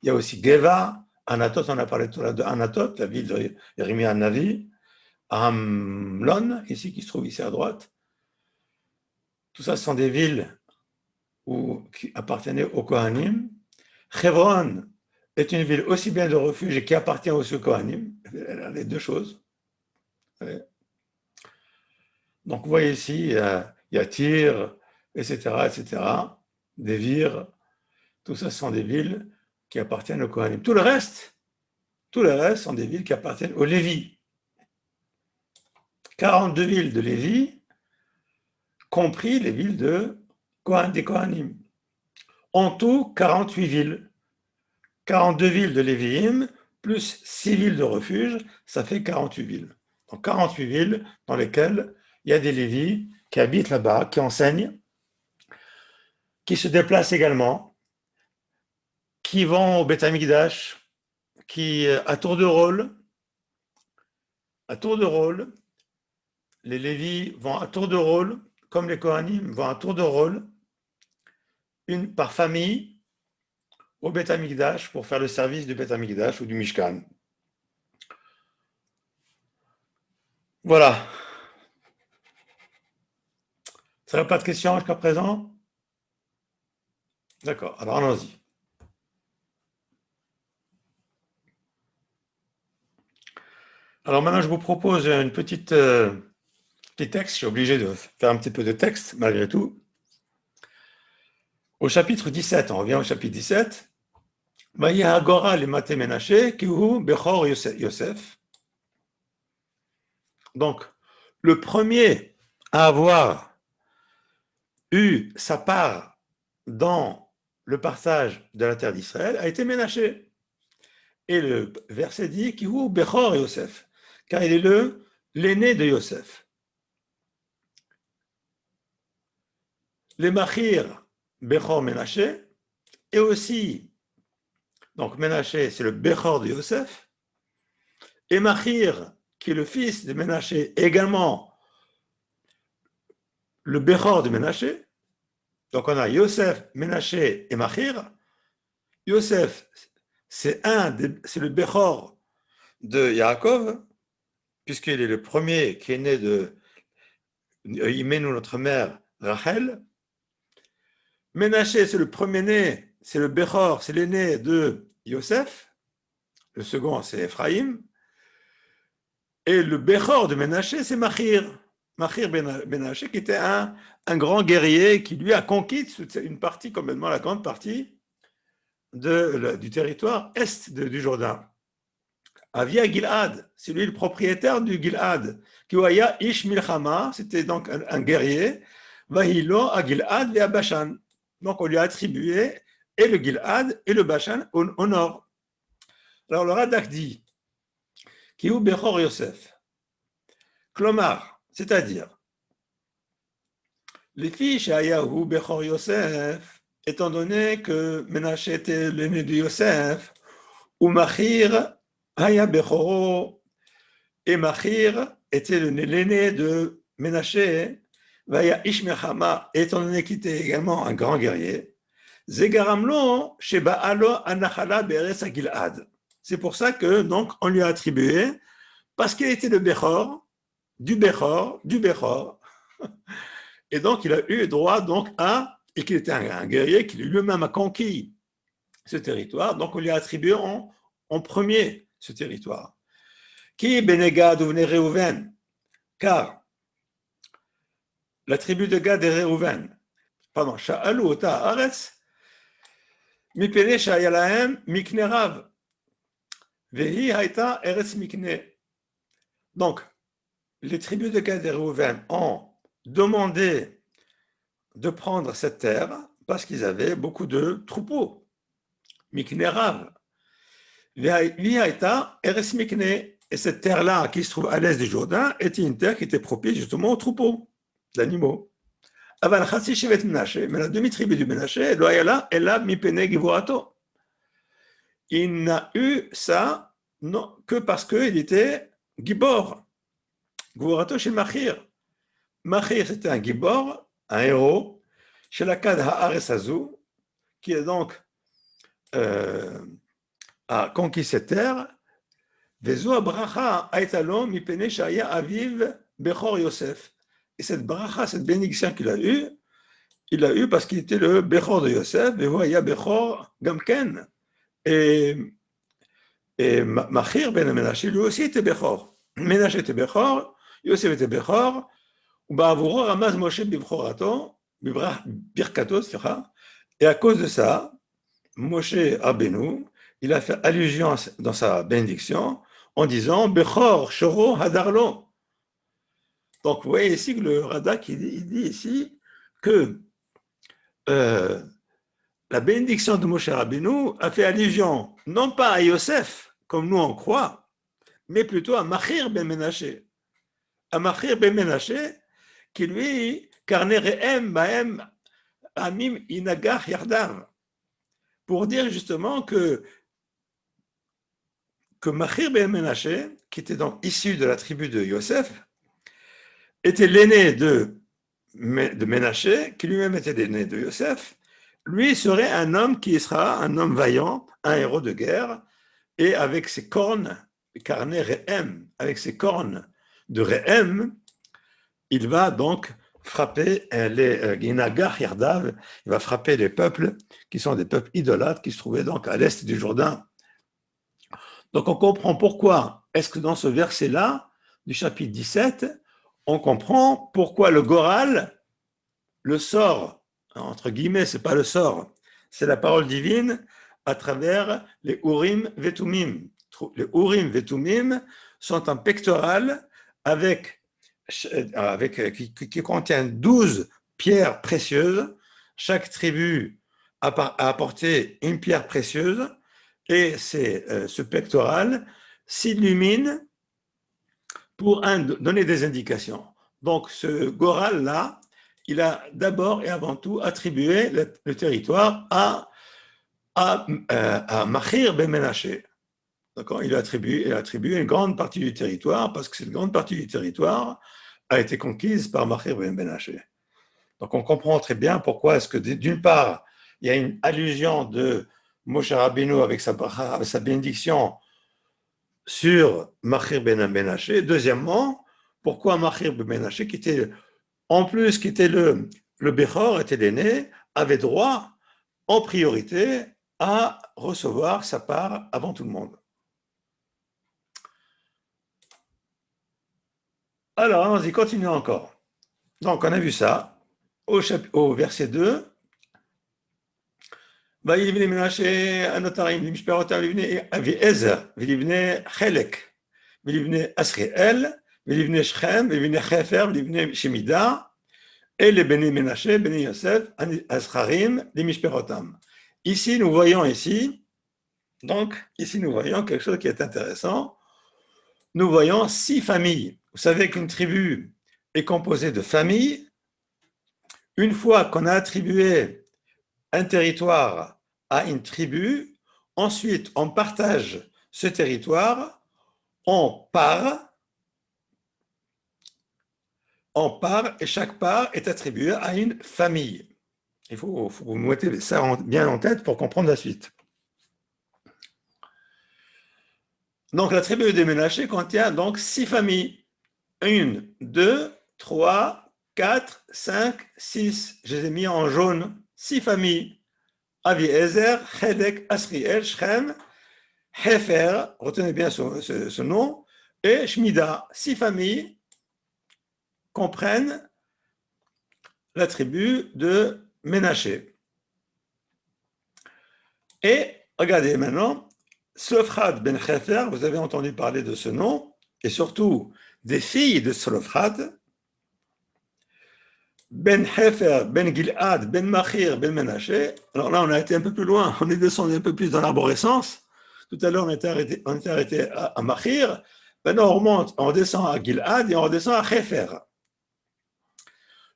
Il y a aussi Geva, Anatot, on a parlé tout à l'heure de Anatot, la ville de Yeremia Navi, Amlon, ici, qui se trouve ici à droite. Tout ça, ce sont des villes qui appartenaient aux Kohanim. Hebron est une ville aussi bien de refuge et qui appartient aux Kohanim. Elle a les deux choses. Donc, vous voyez ici, il y a Tyr, etc., des Vires. Tout ça, ce sont des villes qui appartiennent aux Kohanim. Tout le reste sont des villes qui appartiennent aux Lévis. 42 villes de Lévi, compris les villes des Kohanim. En tout, 48 villes. 42 villes de Lévi'im, plus 6 villes de refuge, ça fait 48 villes. Donc 48 villes dans lesquelles il y a des Lévis qui habitent là-bas, qui enseignent, qui se déplacent également, qui vont au Beth Amikdash, qui, à tour de rôle, les Lévis vont à tour de rôle, comme les Kohanim vont à tour de rôle, une par famille, au Beth Amikdash pour faire le service du Beth Amikdash ou du Mishkan. Voilà. Ça n'a pas de questions jusqu'à présent? D'accord, alors allons-y. Alors maintenant, je vous propose une petit texte. Je suis obligé de faire un petit peu de texte, malgré tout. Au chapitre 17, on revient au chapitre 17. Agora le Mate Menaché, Kihu Bechor Yosef. Donc, le premier à avoir eu sa part dans le partage de la terre d'Israël a été Ménaché. Et le verset dit Kihu Bechor Yosef, car il est l'aîné de Yosef. Les Machir Bechor Ménaché, et aussi, donc Ménaché, c'est le Bechor de Yosef, et Machir, qui est le fils de Ménaché, également le Bechor de Ménaché. Donc on a Yosef, Ménaché et Machir. Yosef, c'est le Bechor de Yaakov, puisqu'il est le premier qui est né de Imenou, notre mère, Rachel. Ménaché, c'est le premier-né, c'est le Bechor, c'est l'aîné de Yosef. Le second, c'est Ephraïm. Et le Bechor de Ménaché, c'est Machir. Machir Ménaché, qui était un grand guerrier qui lui a conquis une partie, complètement la grande partie du territoire est du Jourdain. Avia Gilad, c'est lui le propriétaire du Gilad. Kiwaya Ish Milchama, c'était donc un guerrier. Vahilo à Gilad et à Bashan. Donc on lui a attribué et le Gilad et le Bashan au nord. Alors le Radak dit Kihu Bechor Yosef. Klomar, c'est-à-dire, les filles Shayahu Bechor Yosef, étant donné que Ménaché était l'aîné de Yosef, ou Machir Haya Bechoro, et Machir était l'aîné de Ménaché, Vaya Ishmechama, étant donné qu'il était également un grand guerrier, Zegaramlo Shebaalo Anachala Beres Gilad. C'est pour ça que donc on lui a attribué, parce qu'il était le Bechor, du Bechor, et donc il a eu droit donc et qu'il était un guerrier qui lui-même a conquis ce territoire, donc on lui a attribué en premier ce territoire. Qui Benegad ou Réhouven, car la tribu de Gad et Réhouven, pardon, Sha'alu ota Aretz, Mipene Sha'yalahem Mikne Rav, Vehi Haïta Eretz Mikne. Donc, les tribus de Gad et Réhouven ont demandé de prendre cette terre parce qu'ils avaient beaucoup de troupeaux. Mikne Rav. Vehi Haïta Eretz Mikne. Et cette terre-là, qui se trouve à l'est du Jourdain, était une terre qui était propice justement aux troupeaux d'animaux. Aval Chatzi Shevet Menashe, mais la demi-tribu du Menashe, lo haya la ela mipene givurato. Il n'a eu ça non, que parce qu'il était Gibor. Gvurato chez Machir. Machir, c'était un Gibor, un héros, chez la Kad Haaretz Hazou, qui est donc a conquis cette terre. Vezu abracha aïtalon mipene shaya aviv bechor Yosef. Et cette bracha, cette bénédiction qu'il a eue, il l'a eu parce qu'il était le bechor de Yosef. Vehu aya bechor gamken. Et Machir ben Menashe, lui aussi était bechor. Menashe était bechor, Yosef était bechor. ובעבורו רמז משה בבחורתו, בברכתו, סליחה, et à cause de ça, Moshe Rabbeinu, il a fait allusion dans sa bénédiction en disant Bechor Shoro Hadarlo. Donc vous voyez ici que le Radak il dit ici que la bénédiction de Moshe Rabbeinu a fait allusion non pas à Yosef, comme nous on croit, mais plutôt à Machir ben Menashe. À Machir ben Menashe, qui lui, Karne Re'em Baem Amim Inagach Yardav, pour dire justement que Machir ben Menashe, qui était donc issu de la tribu de Yosef, était l'aîné de Menashe, qui lui-même était l'aîné de Yosef. Lui serait un homme qui sera un homme vaillant, un héros de guerre, et avec ses cornes, Karne Re'em, avec ses cornes de Re'em, il va donc frapper les Ginagach Yardav, il va frapper les peuples qui sont des peuples idolâtres qui se trouvaient donc à l'est du Jourdain. Donc on comprend pourquoi est-ce que dans ce verset-là, du chapitre 17, on comprend pourquoi le Goral, le sort, entre guillemets, c'est pas le sort, c'est la parole divine à travers les Urim Vetumim. Les Urim Vetumim sont un pectoral qui contient 12 pierres précieuses. Chaque tribu a apporté une pierre précieuse et ce pectoral s'illumine pour donner des indications. Donc ce Goral-là, il a d'abord et avant tout attribué le territoire à Machir ben Menashe. D'accord, il a attribué une grande partie du territoire parce que cette grande partie du territoire a été conquise par Machir ben Menashe. Donc on comprend très bien pourquoi est-ce que d'une part, il y a une allusion de Moshe Rabbeinu avec sa bénédiction sur Machir ben Menashe. Deuxièmement, pourquoi Machir ben Menashe, qui était le Bechor, était l'aîné, avait droit en priorité à recevoir sa part avant tout le monde. Alors, allons-y, continuons encore. Donc, on a vu ça au verset 2. ויבנה מנשה הנותרים למשפחותיו לבני אביעזר ולבני חלק ולבני אסריאל ולבני שכם ולבני חפר ולבני שמידה אלה בני מנשה בני יוסף הזכרים למשפחותם. Ici, nous voyons quelque chose qui est intéressant. Nous voyons 6 familles. Vous savez qu'une tribu est composée de familles. Une fois qu'on a attribué un territoire à une tribu, ensuite on partage ce territoire, on part et chaque part est attribuée à une famille. Il faut vous mettez ça bien en tête pour comprendre la suite. Donc la tribu des Ménaché contient donc 6 familles. 1, 2, 3, 4, 5, 6. Je les ai mis en jaune. 6 familles. Aviezer, Chedek, Asriel, Shrem, Hefer, retenez bien ce nom, et Shmida. 6 familles comprennent la tribu de Ménaché. Et regardez maintenant, Slofrad ben Hefer, vous avez entendu parler de ce nom, et surtout des filles de Slofrad, Ben Hefer, Ben Gilad, Ben Machir, Ben Ménaché. Alors là, on a été un peu plus loin, on est descendu un peu plus dans l'arborescence. Tout à l'heure, on était arrêté à Machir. Maintenant, on descend à Gilad et on redescend à Hefer.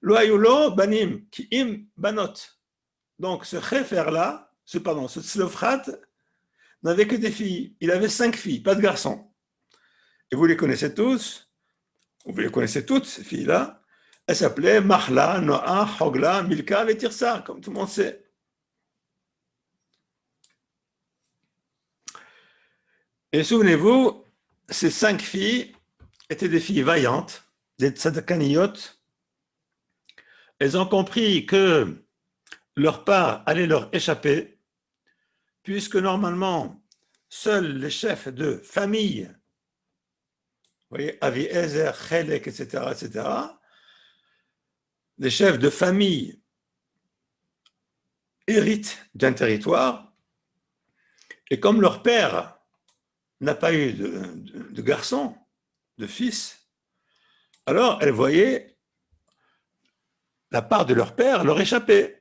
Lo ayulo banim, ki im banot. Donc, ce Khéfer-là, ce Tzlofrat, n'avait que des filles. Il avait 5 filles, pas de garçons. Et vous les connaissez tous, vous les connaissez toutes, ces filles-là. Elles s'appelaient Mahla, Noah, Hogla, Milka et Tirsa, comme tout le monde sait. Et souvenez-vous, ces 5 filles étaient des filles vaillantes, des tzadakaniyot. Elles ont compris que leur part allait leur échapper, puisque normalement, seuls les chefs de famille, vous voyez, Aviezer, Chelek, etc., les chefs de famille héritent d'un territoire, et comme leur père n'a pas eu de garçon, de fils, alors elles voyaient la part de leur père leur échapper.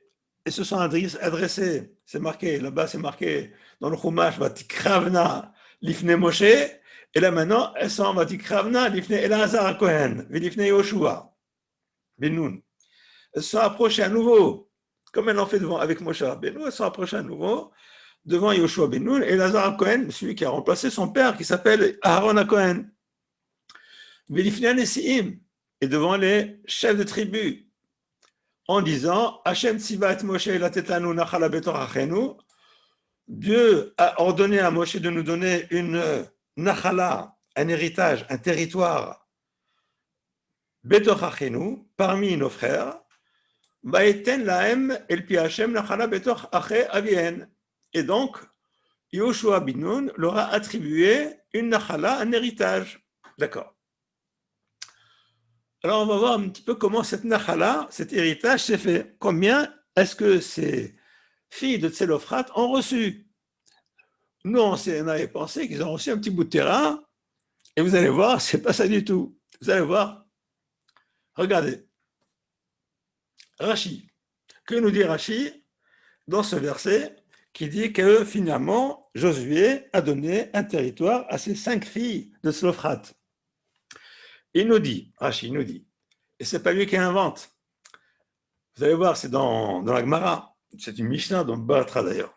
Et se sont adressés, c'est marqué, là-bas c'est marqué dans le Chumash, Vatikravna Lifne Moshe, et là maintenant, elles sont Vatikravna Lifne Elazar Kohen, Lifne Yoshua, Benoun. Elles se sont approchées à nouveau, comme elles l'ont fait devant avec Moshe Rabbeinu, elles se sont approchées à nouveau devant Yoshua Benoun et Elazar Kohen, celui qui a remplacé son père, qui s'appelle Aaron Kohen. Lifne Nesiim, et devant les chefs de tribu, en disant Hashem Tzivat Moshe Latetanu Nachala Betor Achenu, Dieu a ordonné à Moshe de nous donner une Nachala, un héritage, un territoire, Betor Achenu, parmi nos frères, Baeten Lahem El Pi Hashem Nachala Betor Ache Avien. Et donc, Yoshua Binoun leur a attribué une Nachala, un héritage. D'accord. Alors, on va voir un petit peu comment cette nachala, cet héritage s'est fait. Combien est-ce que ces filles de Tselophrate ont reçu? Nous, on avait pensé qu'ils ont reçu un petit bout de terrain, et vous allez voir, c'est pas ça du tout. Vous allez voir. Regardez. Rashi. Que nous dit Rashi dans ce verset qui dit que finalement, Josué a donné un territoire à ses 5 filles de Tselophrate. Il nous dit, Rashi nous dit, et c'est pas lui qui invente. Vous allez voir, c'est dans la Gemara, c'est une Mishnah dans Batra d'ailleurs.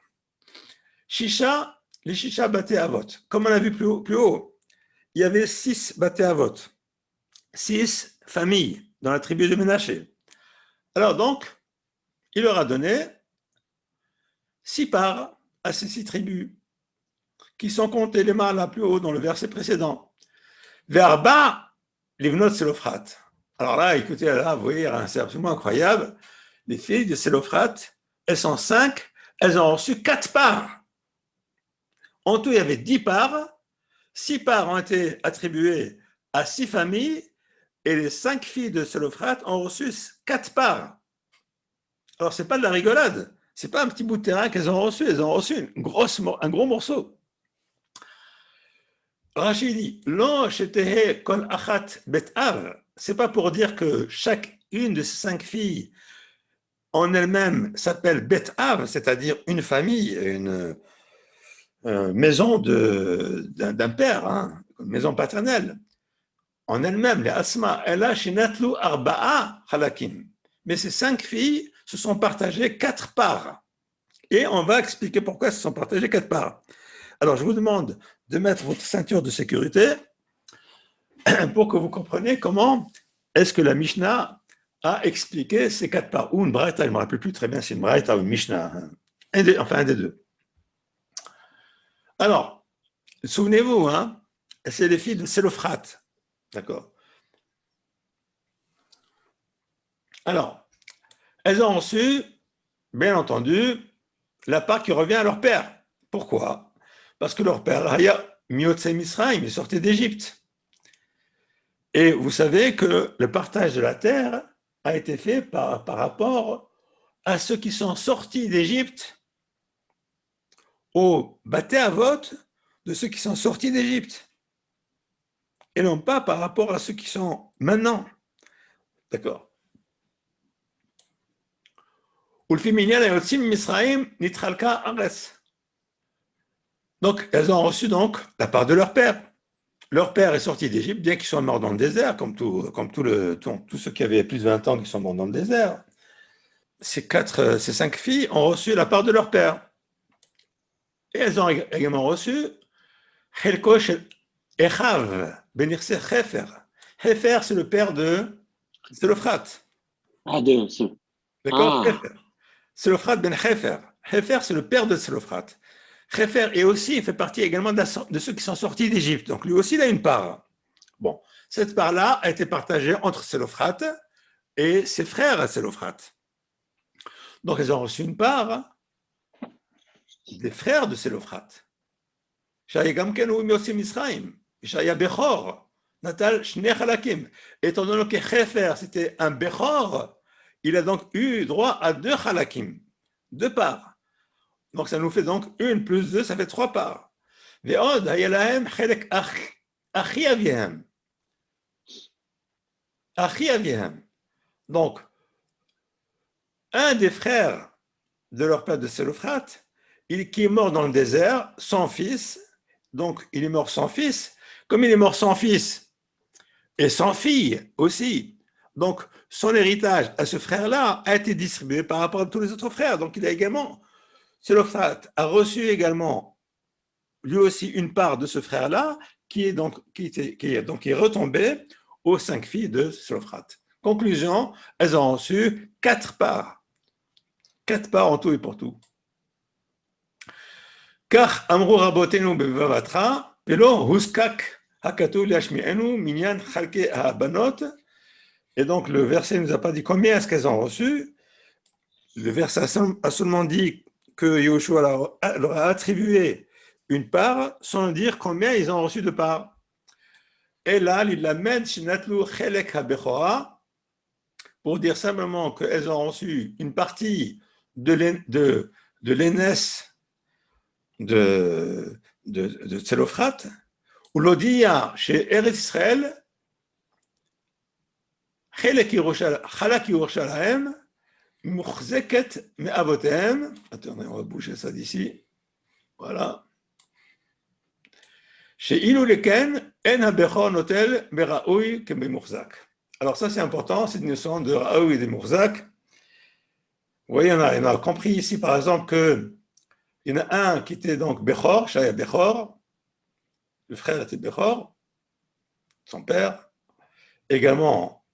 Shisha, les Shisha battaient à vote. Comme on a vu plus haut, il y avait 6 battaient à vote, 6 familles dans la tribu de Ménaché. Alors donc, il leur a donné 6 parts à ces 6 tribus, qui sont comptées les mâles là plus haut dans le verset précédent. Vers bas, les Vnot Tselophrate. Alors là, écoutez, là, vous voyez, c'est absolument incroyable. Les filles de Tselophrate, elles sont 5, elles ont reçu 4 parts. En tout, il y avait 10 parts. 6 parts ont été attribuées à 6 familles et les 5 filles de Tselophrate ont reçu 4 parts. Alors, ce n'est pas de la rigolade. Ce n'est pas un petit bout de terrain qu'elles ont reçu. Elles ont reçu un gros morceau. Rachid dit, non, shetehe kol achat bet av. C'est pas pour dire que chacune de ces 5 filles en elle-même s'appelle bet av, c'est-à-dire une famille, une maison d'un père, hein, une maison paternelle. En elle-même, les asma, ella shinatlu arba'a halakim. Mais ces 5 filles se sont partagées 4 parts. Et on va expliquer pourquoi elles se sont partagées 4 parts. Alors, je vous demande de mettre votre ceinture de sécurité pour que vous compreniez comment est-ce que la Mishnah a expliqué ces 4 parts. Ou une braïta, je ne me rappelle plus très bien si c'est une braïta ou une Mishnah. Hein. Un des deux. Alors, souvenez-vous, hein, c'est les filles de Tselophrate. D'accord. Alors, elles ont reçu, bien entendu, la part qui revient à leur père. Pourquoi? Parce que leur père, Miotse Misraïm, il sortait d'Égypte. Et vous savez que le partage de la terre a été fait par rapport à ceux qui sont sortis d'Égypte, au bâté à vote de ceux qui sont sortis d'Égypte. Et non pas par rapport à ceux qui sont maintenant. D'accord. Donc, elles ont reçu donc la part de leur père. leur père est sorti d'Égypte, bien qu'ils soient morts dans le désert, comme tous ceux qui avaient plus de 20 ans qui sont morts dans le désert. Ces 5 filles ont reçu la part de leur père. Et elles ont également reçu Chelko Shel Echav, Benirse Hefer. Hefer, c'est le père de Sélophrat. Ah, D'accord? ah, Sélophrat ben Hefer. Hefer, c'est le père de Sélophrat. Hefer, et aussi, il fait partie également de ceux qui sont sortis d'Égypte. Donc, lui aussi, il a une part. Bon, cette part-là a été partagée entre Sélophrat et ses frères à Sélophrat. Donc, ils ont reçu une part des frères de Sélophrat. Shaya Gamken ou Miosim Israël. Shaya Bechor. Natal Shnei Halakim. Étant donné que Hefer, c'était un Bechor, il a donc eu droit à 2 Halakim, 2 parts. Donc, ça nous fait donc 1 plus 2, ça fait 3 parts. ועוד היה להם חלק אחי אביהם. אחי אביהם. Donc, un des frères de leur père de Sélophrat, qui est mort dans le désert, sans fils, donc il est mort sans fils. Comme il est mort sans fils et sans fille aussi, donc son héritage à ce frère-là a été distribué par rapport à tous les autres frères. Donc il a également, Sélophrat a reçu également lui aussi une part de ce frère-là qui est retombé aux 5 filles de Sélophrat. Conclusion, elles ont reçu 4 parts. 4 parts en tout et pour tout. Car Amrou Rabotenu Bevavatra, Pelo Huskak Hakatu Lashmienu Minyan Chalke Habanot. Et donc le verset ne nous a pas dit combien est-ce qu'elles ont reçu. Le verset a seulement dit que Yoshua leur a attribué une part sans dire combien ils ont reçu de parts. Et là, il l'amène Shinatlu Chelek HaBechora pour dire simplement qu'elles ont reçu une partie de l'aînesse de Tselophrat, ou l'Odia chez Eretz Israël, Chelek Yerushalayim, Muchzeket Me'avotem. Attendez, on va bouger ça d'ici. Voilà. Chez Iluleken, En HaBechor Notel Beraoui Kebemuchzak. Alors ça c'est important, c'est une notion de Raoui et de Muchzak. Vous voyez, on a compris ici par exemple que il y en a un qui était donc Bechor, Shaya Bechor, le frère était Bechor, son père, également,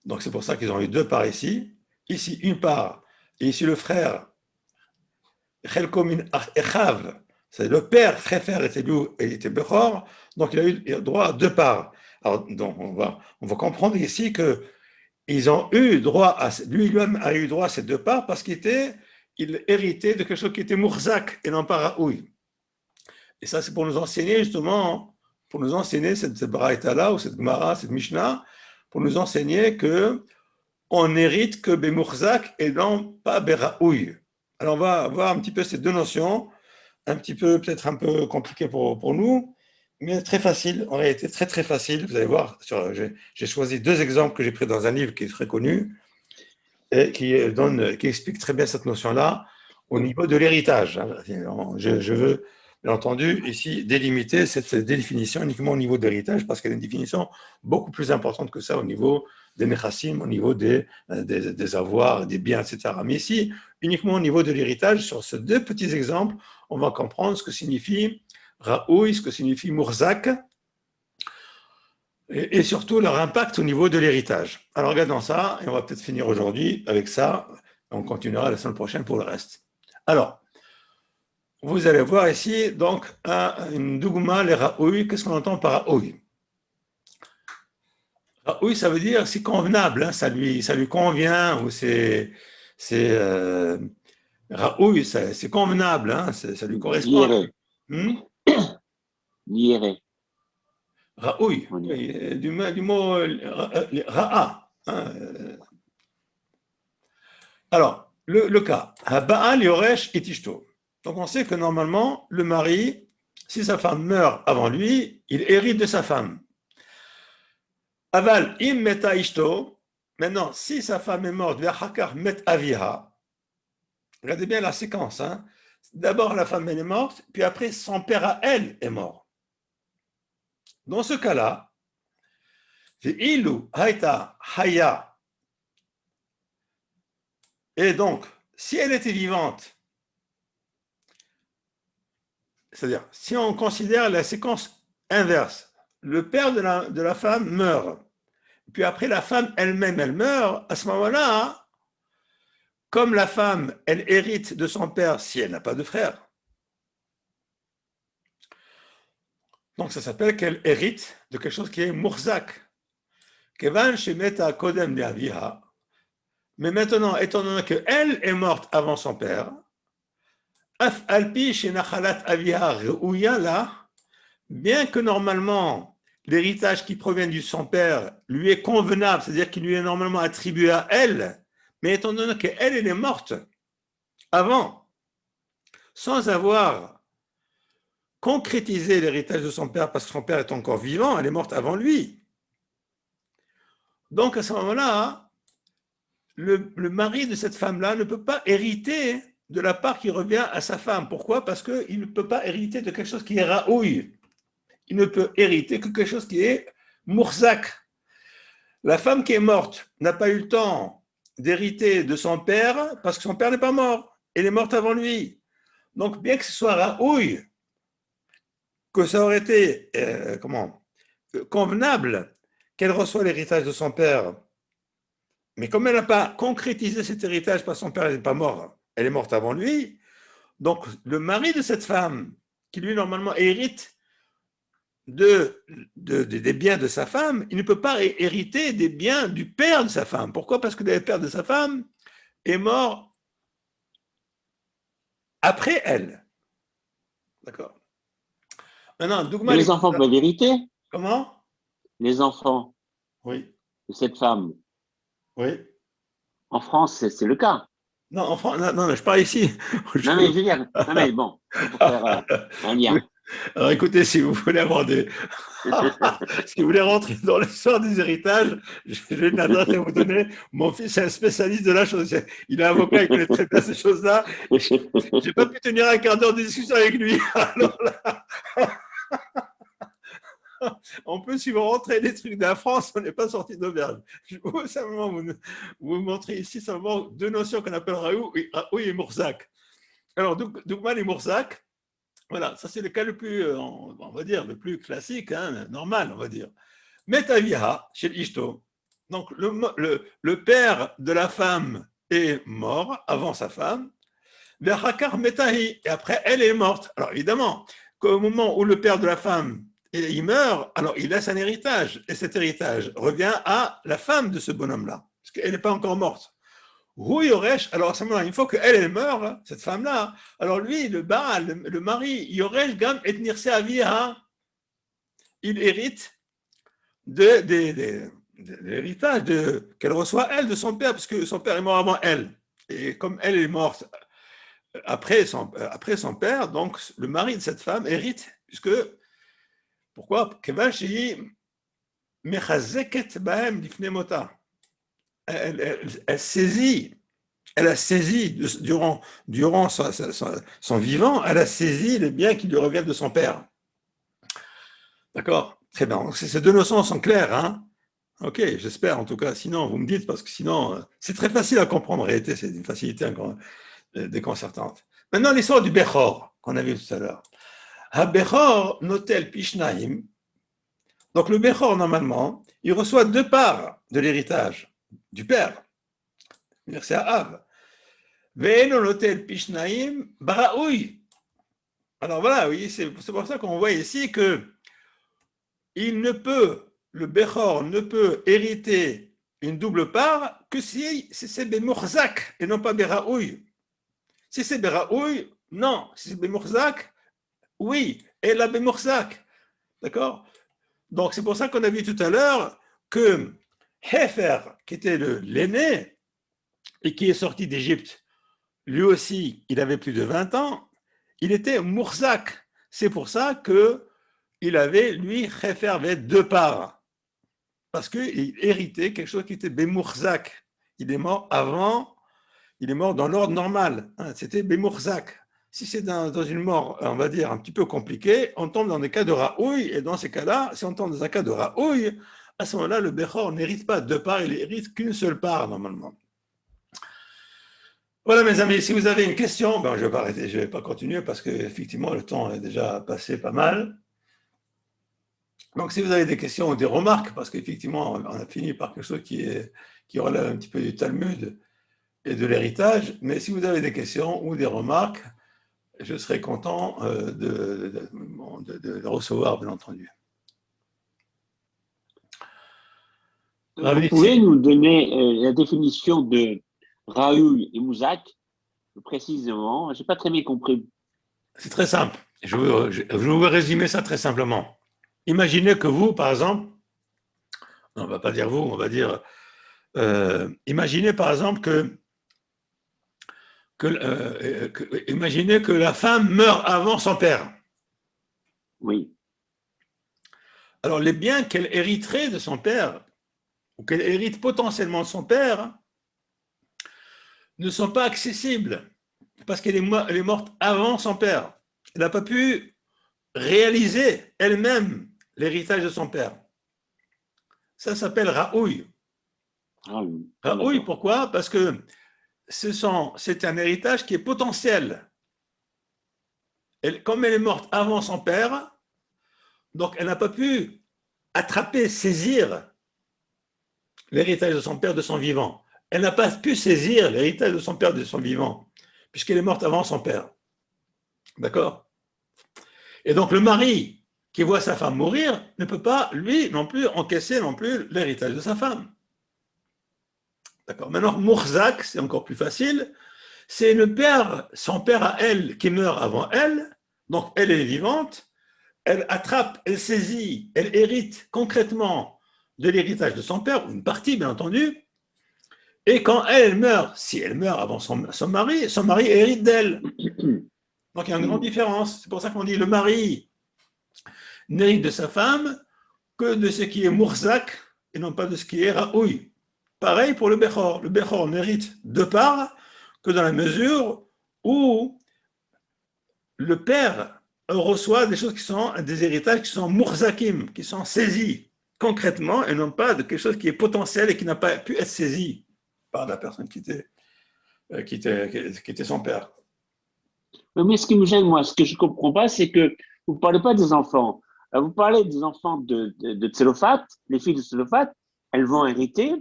donc c'est pour ça qu'ils ont eu 2 parts ici, ici une part, et ici le frère, Chelkomin Echav, c'est le père, Hefer était Bechor, donc il a eu droit à 2 parts. Alors, donc on va comprendre ici que ils ont eu droit lui-même a eu droit à ces 2 parts parce qu'il héritait de quelque chose qui était Mourzak et non pas Raoui. Et ça, c'est pour nous enseigner justement, pour nous enseigner cette Baraita-là ou cette Gemara, cette Mishnah, pour nous enseigner que on n'hérite que Bemourzak et non pas Beraoui. Alors on va voir un petit peu ces 2 notions, peut-être un peu compliquées pour nous, mais très facile, en réalité très très facile. Vous allez voir, j'ai choisi 2 exemples que j'ai pris dans un livre qui est très connu et qui explique très bien cette notion-là au niveau de l'héritage. Je veux, bien entendu, ici délimiter cette définition uniquement au niveau de l'héritage parce qu'elle est une définition beaucoup plus importante que ça au niveau des nechassim, au niveau des avoirs, des biens, etc. Mais ici, uniquement au niveau de l'héritage, sur ces 2 petits exemples, on va comprendre ce que signifie Raoui, ce que signifie Mourzak, et surtout leur impact au niveau de l'héritage. Alors regardons ça, et on va peut-être finir aujourd'hui avec ça, on continuera la semaine prochaine pour le reste. Alors, vous allez voir ici, donc, une dougma, les Raoui, qu'est-ce qu'on entend par Raoui? Raoui, ça veut dire c'est convenable, hein, ça lui convient, ou c'est Raoui, c'est convenable, hein, ça lui correspond. Yere. Raoui, du mot ra'a. Hein. Alors, le cas, Ba'al Yoresh Itishto. Donc on sait que normalement, le mari, si sa femme meurt avant lui, il hérite de sa femme. Aval im meta ishto. Maintenant, si sa femme est morte, ve'achakar met aviha. Regardez bien la séquence. Hein. D'abord, la femme elle est morte, puis après, son père à elle est mort. Dans ce cas-là, Ve'ilu haïta haya. Et donc, si elle était vivante, c'est-à-dire, si on considère la séquence inverse, le père de la femme meurt, puis après la femme elle-même, elle meurt, à ce moment-là, comme la femme, elle hérite de son père si elle n'a pas de frère, donc ça s'appelle qu'elle hérite de quelque chose qui est murzak. Kevan shemeta kodem le'aviha. Mais maintenant, étant donné qu'elle est morte avant son père, af alpi shenachalat aviha re'uya la, bien que normalement l'héritage qui provient de son père lui est convenable, c'est-à-dire qu'il lui est normalement attribué à elle, mais étant donné qu'elle elle est morte avant, sans avoir concrétisé l'héritage de son père parce que son père est encore vivant, elle est morte avant lui. Donc à ce moment-là, le mari de cette femme-là ne peut pas hériter de la part qui revient à sa femme. Pourquoi? Parce qu'il ne peut pas hériter de quelque chose qui est raouille. Il ne peut hériter que quelque chose qui est mourzak. La femme qui est morte n'a pas eu le temps d'hériter de son père parce que son père n'est pas mort. Elle est morte avant lui. Donc, bien que ce soit raouille, que ça aurait été convenable qu'elle reçoive l'héritage de son père, mais comme elle n'a pas concrétisé cet héritage parce que son père n'est pas mort, elle est morte avant lui, donc le mari de cette femme, qui lui normalement hérite des biens de sa femme, il ne peut pas hériter des biens du père de sa femme. Pourquoi? Parce que le père de sa femme est mort après elle. D'accord? Maintenant, Mais les enfants peuvent hériter. Comment? Les enfants Oui. de cette femme. Oui. En France, c'est le cas. Non, en France, non, je parle ici. Non, mais je veux dire, non, mais bon, pour faire un lien. Alors écoutez, si vous voulez avoir si vous voulez rentrer dans l'histoire des héritages, j'ai une adresse à vous donner. Mon fils est un spécialiste de la chose. Il est avocat, il connaît très bien ces choses-là. J'ai pas pu tenir un quart d'heure de discussion avec lui. Alors là, on peut, si vous rentrez des trucs de la France, on n'est pas sorti d'auberge. Je veux simplement vous montrer ici simplement deux notions qu'on appelle Raoui et Mourzak. Alors, Doukman et Mourzak, voilà, ça c'est le cas le plus, on va dire, le plus classique, hein, normal, on va dire. Metaviha, chez l'Ishto. Donc, le père de la femme est mort avant sa femme. Verhakar Metahi, et après, elle est morte. Alors, évidemment, qu'au moment où le père de la femme il meurt, alors il laisse un héritage, et cet héritage revient à la femme de ce bonhomme-là, parce qu'elle n'est pas encore morte. Yoresh, alors à ce moment-là, une fois qu'elle meurt, cette femme-là, alors lui, le mari, Yoresh Gam et Nirse Aviha, il hérite de l'héritage qu'elle reçoit, elle, de son père, parce que son père est mort avant elle. Et comme elle est morte après son père, donc le mari de cette femme hérite, puisque pourquoi? Elle saisit, elle a saisi durant son vivant, elle a saisi les biens qui lui reviennent de son père. D'accord? Très bien. Donc, ces deux notions sont claires, hein? Ok, j'espère en tout cas. Sinon, vous me dites, parce que sinon, c'est très facile à comprendre en réalité, c'est une facilité déconcertante. Maintenant, l'histoire du Bechor, qu'on a vu tout à l'heure. Ha-Bechor notel Pishnaim. Donc le Bechor, normalement, il reçoit deux parts de l'héritage du père. C'est à Av. Ve'eno notel Pishnaim Baraoui. Alors voilà, oui, c'est pour ça qu'on voit ici que le Bechor ne peut hériter une double part que si c'est Bemurzak et non pas Beraoui. Si c'est Beraoui, non. Si c'est Bemurzak, oui, et la Bemurzak. D'accord? Donc, c'est pour ça qu'on a vu tout à l'heure que Hefer, qui était l'aîné et qui est sorti d'Égypte, lui aussi, il avait plus de 20 ans, il était Mourzak. C'est pour ça qu'il avait, lui, Hefer avait deux parts. Parce qu'il héritait quelque chose qui était Bemourzak. Il est mort avant, il est mort dans l'ordre normal. C'était Bemourzak. Si c'est dans une mort, on va dire, un petit peu compliquée, on tombe dans des cas de raouille, et dans ces cas-là, si on tombe dans un cas de raouille, à ce moment-là, le Bechor n'hérite pas deux parts, il hérite qu'une seule part, normalement. Voilà, mes amis, si vous avez une question, ben, je vais pas arrêter, je vais pas continuer, parce qu'effectivement, le temps est déjà passé pas mal. Donc, si vous avez des questions ou des remarques, parce qu'effectivement, on a fini par quelque chose qui relève un petit peu du Talmud et de l'héritage, mais si vous avez des questions ou des remarques, je serai content de recevoir, bien entendu. Vous pouvez nous donner la définition de Raoul et Mouzak, précisément? Je n'ai pas très bien compris. C'est très simple. Je vais résumer ça très simplement. Imaginez que vous, par exemple, on ne va pas dire vous, on va dire, imaginez par exemple imaginez que la femme meurt avant son père. Oui. Alors les biens qu'elle hériterait de son père, ou qu'elle hérite potentiellement de son père, ne sont pas accessibles, parce qu'elle est morte avant son père. Elle n'a pas pu réaliser elle-même l'héritage de son père. Ça s'appelle Raoui. Raoui, pourquoi? Parce que c'est un héritage qui est potentiel. Comme elle est morte avant son père, donc elle n'a pas pu attraper, saisir l'héritage de son père de son vivant. Elle n'a pas pu saisir l'héritage de son père de son vivant, puisqu'elle est morte avant son père. D'accord? Et donc le mari qui voit sa femme mourir ne peut pas, lui non plus, encaisser non plus l'héritage de sa femme. D'accord? Maintenant, Mourzak, c'est encore plus facile. C'est son père à elle qui meurt avant elle, donc elle est vivante, elle attrape, elle saisit, elle hérite concrètement de l'héritage de son père, une partie bien entendu, et quand elle meurt, si elle meurt avant son mari hérite d'elle. Donc il y a une grande différence. C'est pour ça qu'on dit le mari n'hérite de sa femme que de ce qui est Mourzak et non pas de ce qui est Raoui. Pareil pour le Bechor. Le Bechor n'hérite de part que dans la mesure où le père reçoit des choses qui sont des héritages qui sont Mourzakim, qui sont saisis concrètement et non pas de quelque chose qui est potentiel et qui n'a pas pu être saisi par la personne qui était son père. Mais ce qui me gêne, moi, ce que je ne comprends pas, c'est que vous ne parlez pas des enfants. Vous parlez des enfants de Tselophat, les filles de Tselophat, elles vont hériter.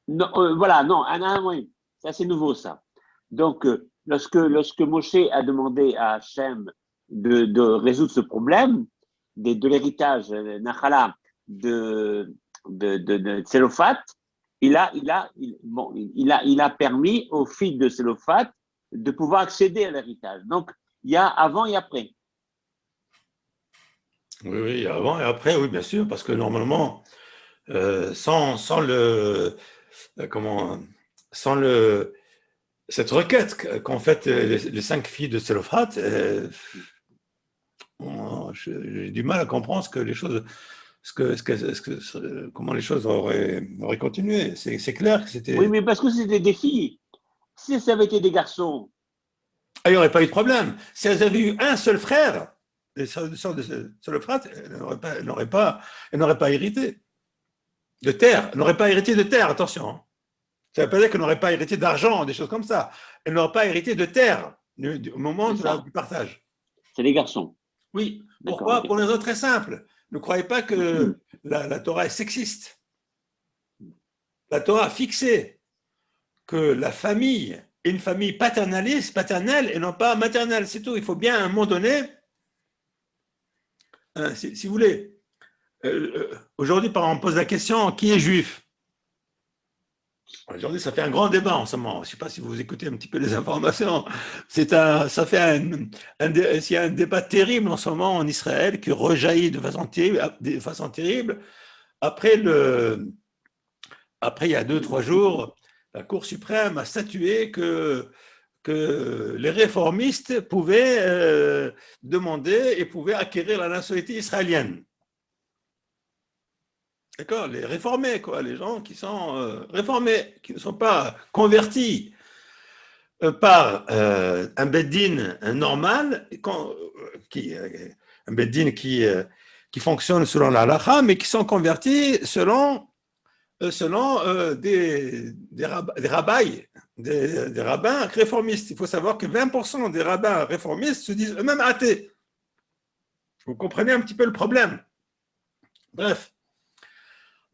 Non, voilà, non, oui, c'est assez nouveau ça. Donc, lorsque Moshe a demandé à Hachem de résoudre ce problème de l'héritage Nachala de Tselophat, il a permis aux filles de Tselophat de pouvoir accéder à l'héritage. Donc, il y a avant et après. Oui, il y a avant et après, oui, bien sûr, parce que normalement, sans cette requête qu'ont faite les 5 filles de Tselophat, j'ai du mal à comprendre comment les choses auraient continué. C'est clair que c'était. Oui, mais parce que c'était des filles. Si ça avait été des garçons. Il n'y aurait pas eu de problème. Si elles avaient eu un seul frère, les sœurs de Tselophat, elles n'auraient pas hérité de terre. Elles n'auraient pas hérité de terre, attention. Ça ne veut pas dire qu'elles n'auraient pas hérité d'argent, des choses comme ça. Elles n'auraient pas hérité de terre au moment du partage. C'est les garçons. Oui. Pourquoi? Pour une raison très simple. Ne croyez pas que la Torah est sexiste. La Torah a fixé que la famille est une famille paternelle et non pas maternelle. C'est tout. Il faut bien à un moment donné, si vous voulez, aujourd'hui, par exemple, on pose la question, qui est juif? Aujourd'hui, ça fait un grand débat en ce moment. Je ne sais pas si vous écoutez un petit peu les informations. Il y a un débat terrible en ce moment en Israël qui rejaillit de façon terrible. Après, il y a 2-3 jours, la Cour suprême a statué que les réformistes pouvaient demander et pouvaient acquérir la nationalité israélienne. D'accord, les réformés, quoi, les gens qui sont réformés, qui ne sont pas convertis. par un beddin normal, un beddin qui fonctionne selon la halakha, mais qui sont convertis selon des rabbins réformistes. Il faut savoir que 20% des rabbins réformistes se disent eux-mêmes athées. Vous comprenez un petit peu le problème. Bref.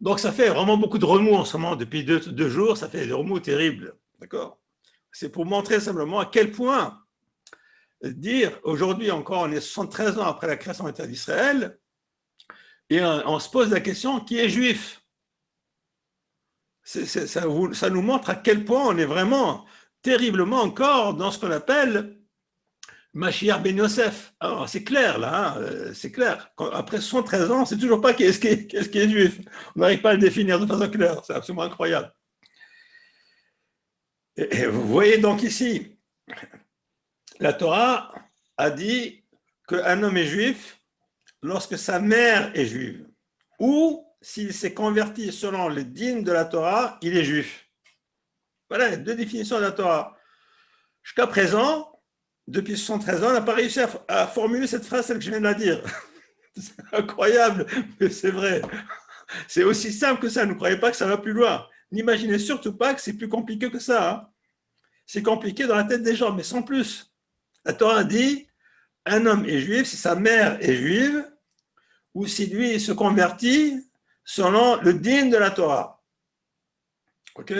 Donc, ça fait vraiment beaucoup de remous en ce moment. Depuis deux jours, ça fait des remous terribles. D'accord ? C'est pour montrer simplement à quel point dire, aujourd'hui encore, on est 73 ans après la création de l'État d'Israël, et on se pose la question, qui est juif ? Ça nous montre à quel point on est vraiment terriblement encore dans ce qu'on appelle Mashiach ben Yosef. Alors, c'est clair, là, hein, c'est clair. Après 73 ans, c'est toujours pas qu'est-ce qui est juif. On n'arrive pas à le définir de façon claire. C'est absolument incroyable. Et vous voyez donc ici, la Torah a dit qu'un homme est juif lorsque sa mère est juive, ou s'il s'est converti selon les dîmes de la Torah, il est juif. Voilà, deux définitions de la Torah. Jusqu'à présent, depuis 73 ans, on n'a pas réussi à formuler cette phrase, celle que je viens de la dire. C'est incroyable, mais c'est vrai. C'est aussi simple que ça, ne croyez pas que ça va plus loin. N'imaginez surtout pas que c'est plus compliqué que ça. Hein. C'est compliqué dans la tête des gens, mais sans plus. La Torah dit, un homme est juif si sa mère est juive, ou si lui se convertit selon le dîme de la Torah. Ok ?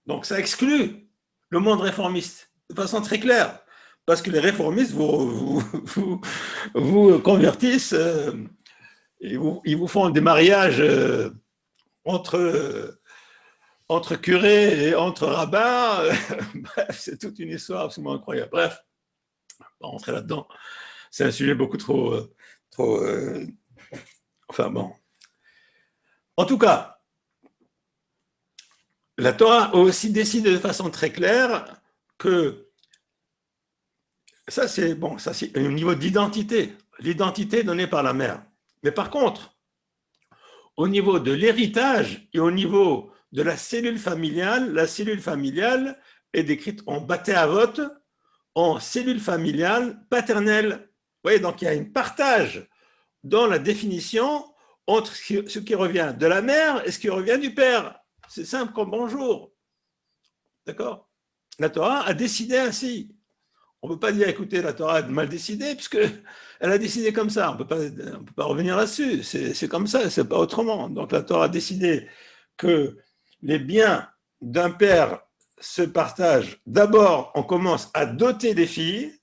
Donc ça exclut le monde réformiste, de façon très claire. Parce que les réformistes vous convertissent, ils vous font des mariages entre curés et entre rabbins. Bref, c'est toute une histoire absolument incroyable. Bref, on va rentrer là-dedans. C'est un sujet beaucoup trop enfin bon. En tout cas, la Torah a aussi décidé de façon très claire que ça c'est au niveau d'identité, l'identité donnée par la mère. Mais par contre, au niveau de l'héritage et au niveau de la cellule familiale est décrite en Baté Avot, en cellule familiale paternelle. Vous voyez, donc il y a un partage dans la définition entre ce qui revient de la mère et ce qui revient du père. C'est simple comme bonjour. D'accord ? La Torah a décidé ainsi. On ne peut pas dire, écoutez, la Torah a mal décidé, puisqu'elle a décidé comme ça. On ne peut pas revenir là-dessus. C'est comme ça, c'est pas autrement. Donc la Torah a décidé que les biens d'un père se partagent. D'abord, on commence à doter les filles,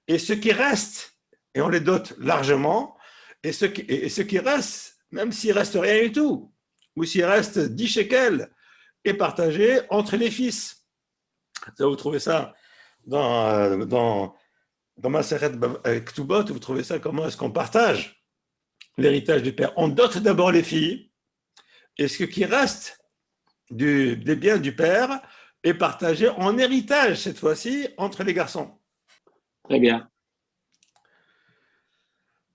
et ce qui reste, et on les dote largement, et ce qui reste, même s'il reste rien du tout, ou s'il reste 10 shekels, est partagé entre les fils. Ça, vous trouvez ça dans Maseret Ktubot, vous trouvez ça, comment est-ce qu'on partage l'héritage du père. On dote d'abord les filles, et ce qui reste des biens du père est partagé en héritage, cette fois-ci, entre les garçons. Très bien.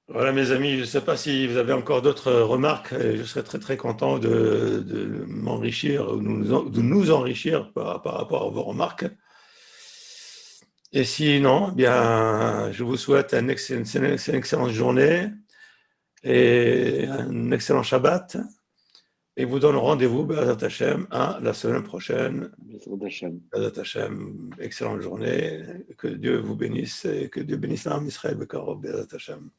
Voilà, mes amis, je ne sais pas si vous avez encore d'autres remarques. Je serais très, très content de m'enrichir, de nous enrichir par rapport à vos remarques. Et sinon, eh bien, je vous souhaite une excellente journée et un excellent Shabbat. Et vous donne rendez-vous, Be'ezrat Hashem, à la semaine prochaine. Be'ezrat Hashem, excellente journée. Que Dieu vous bénisse et que Dieu bénisse l'âme d'Israël, Be'karov, Be'ezrat Hashem.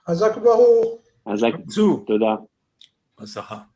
Hazak Baruch. Hazak, Toda. Saha.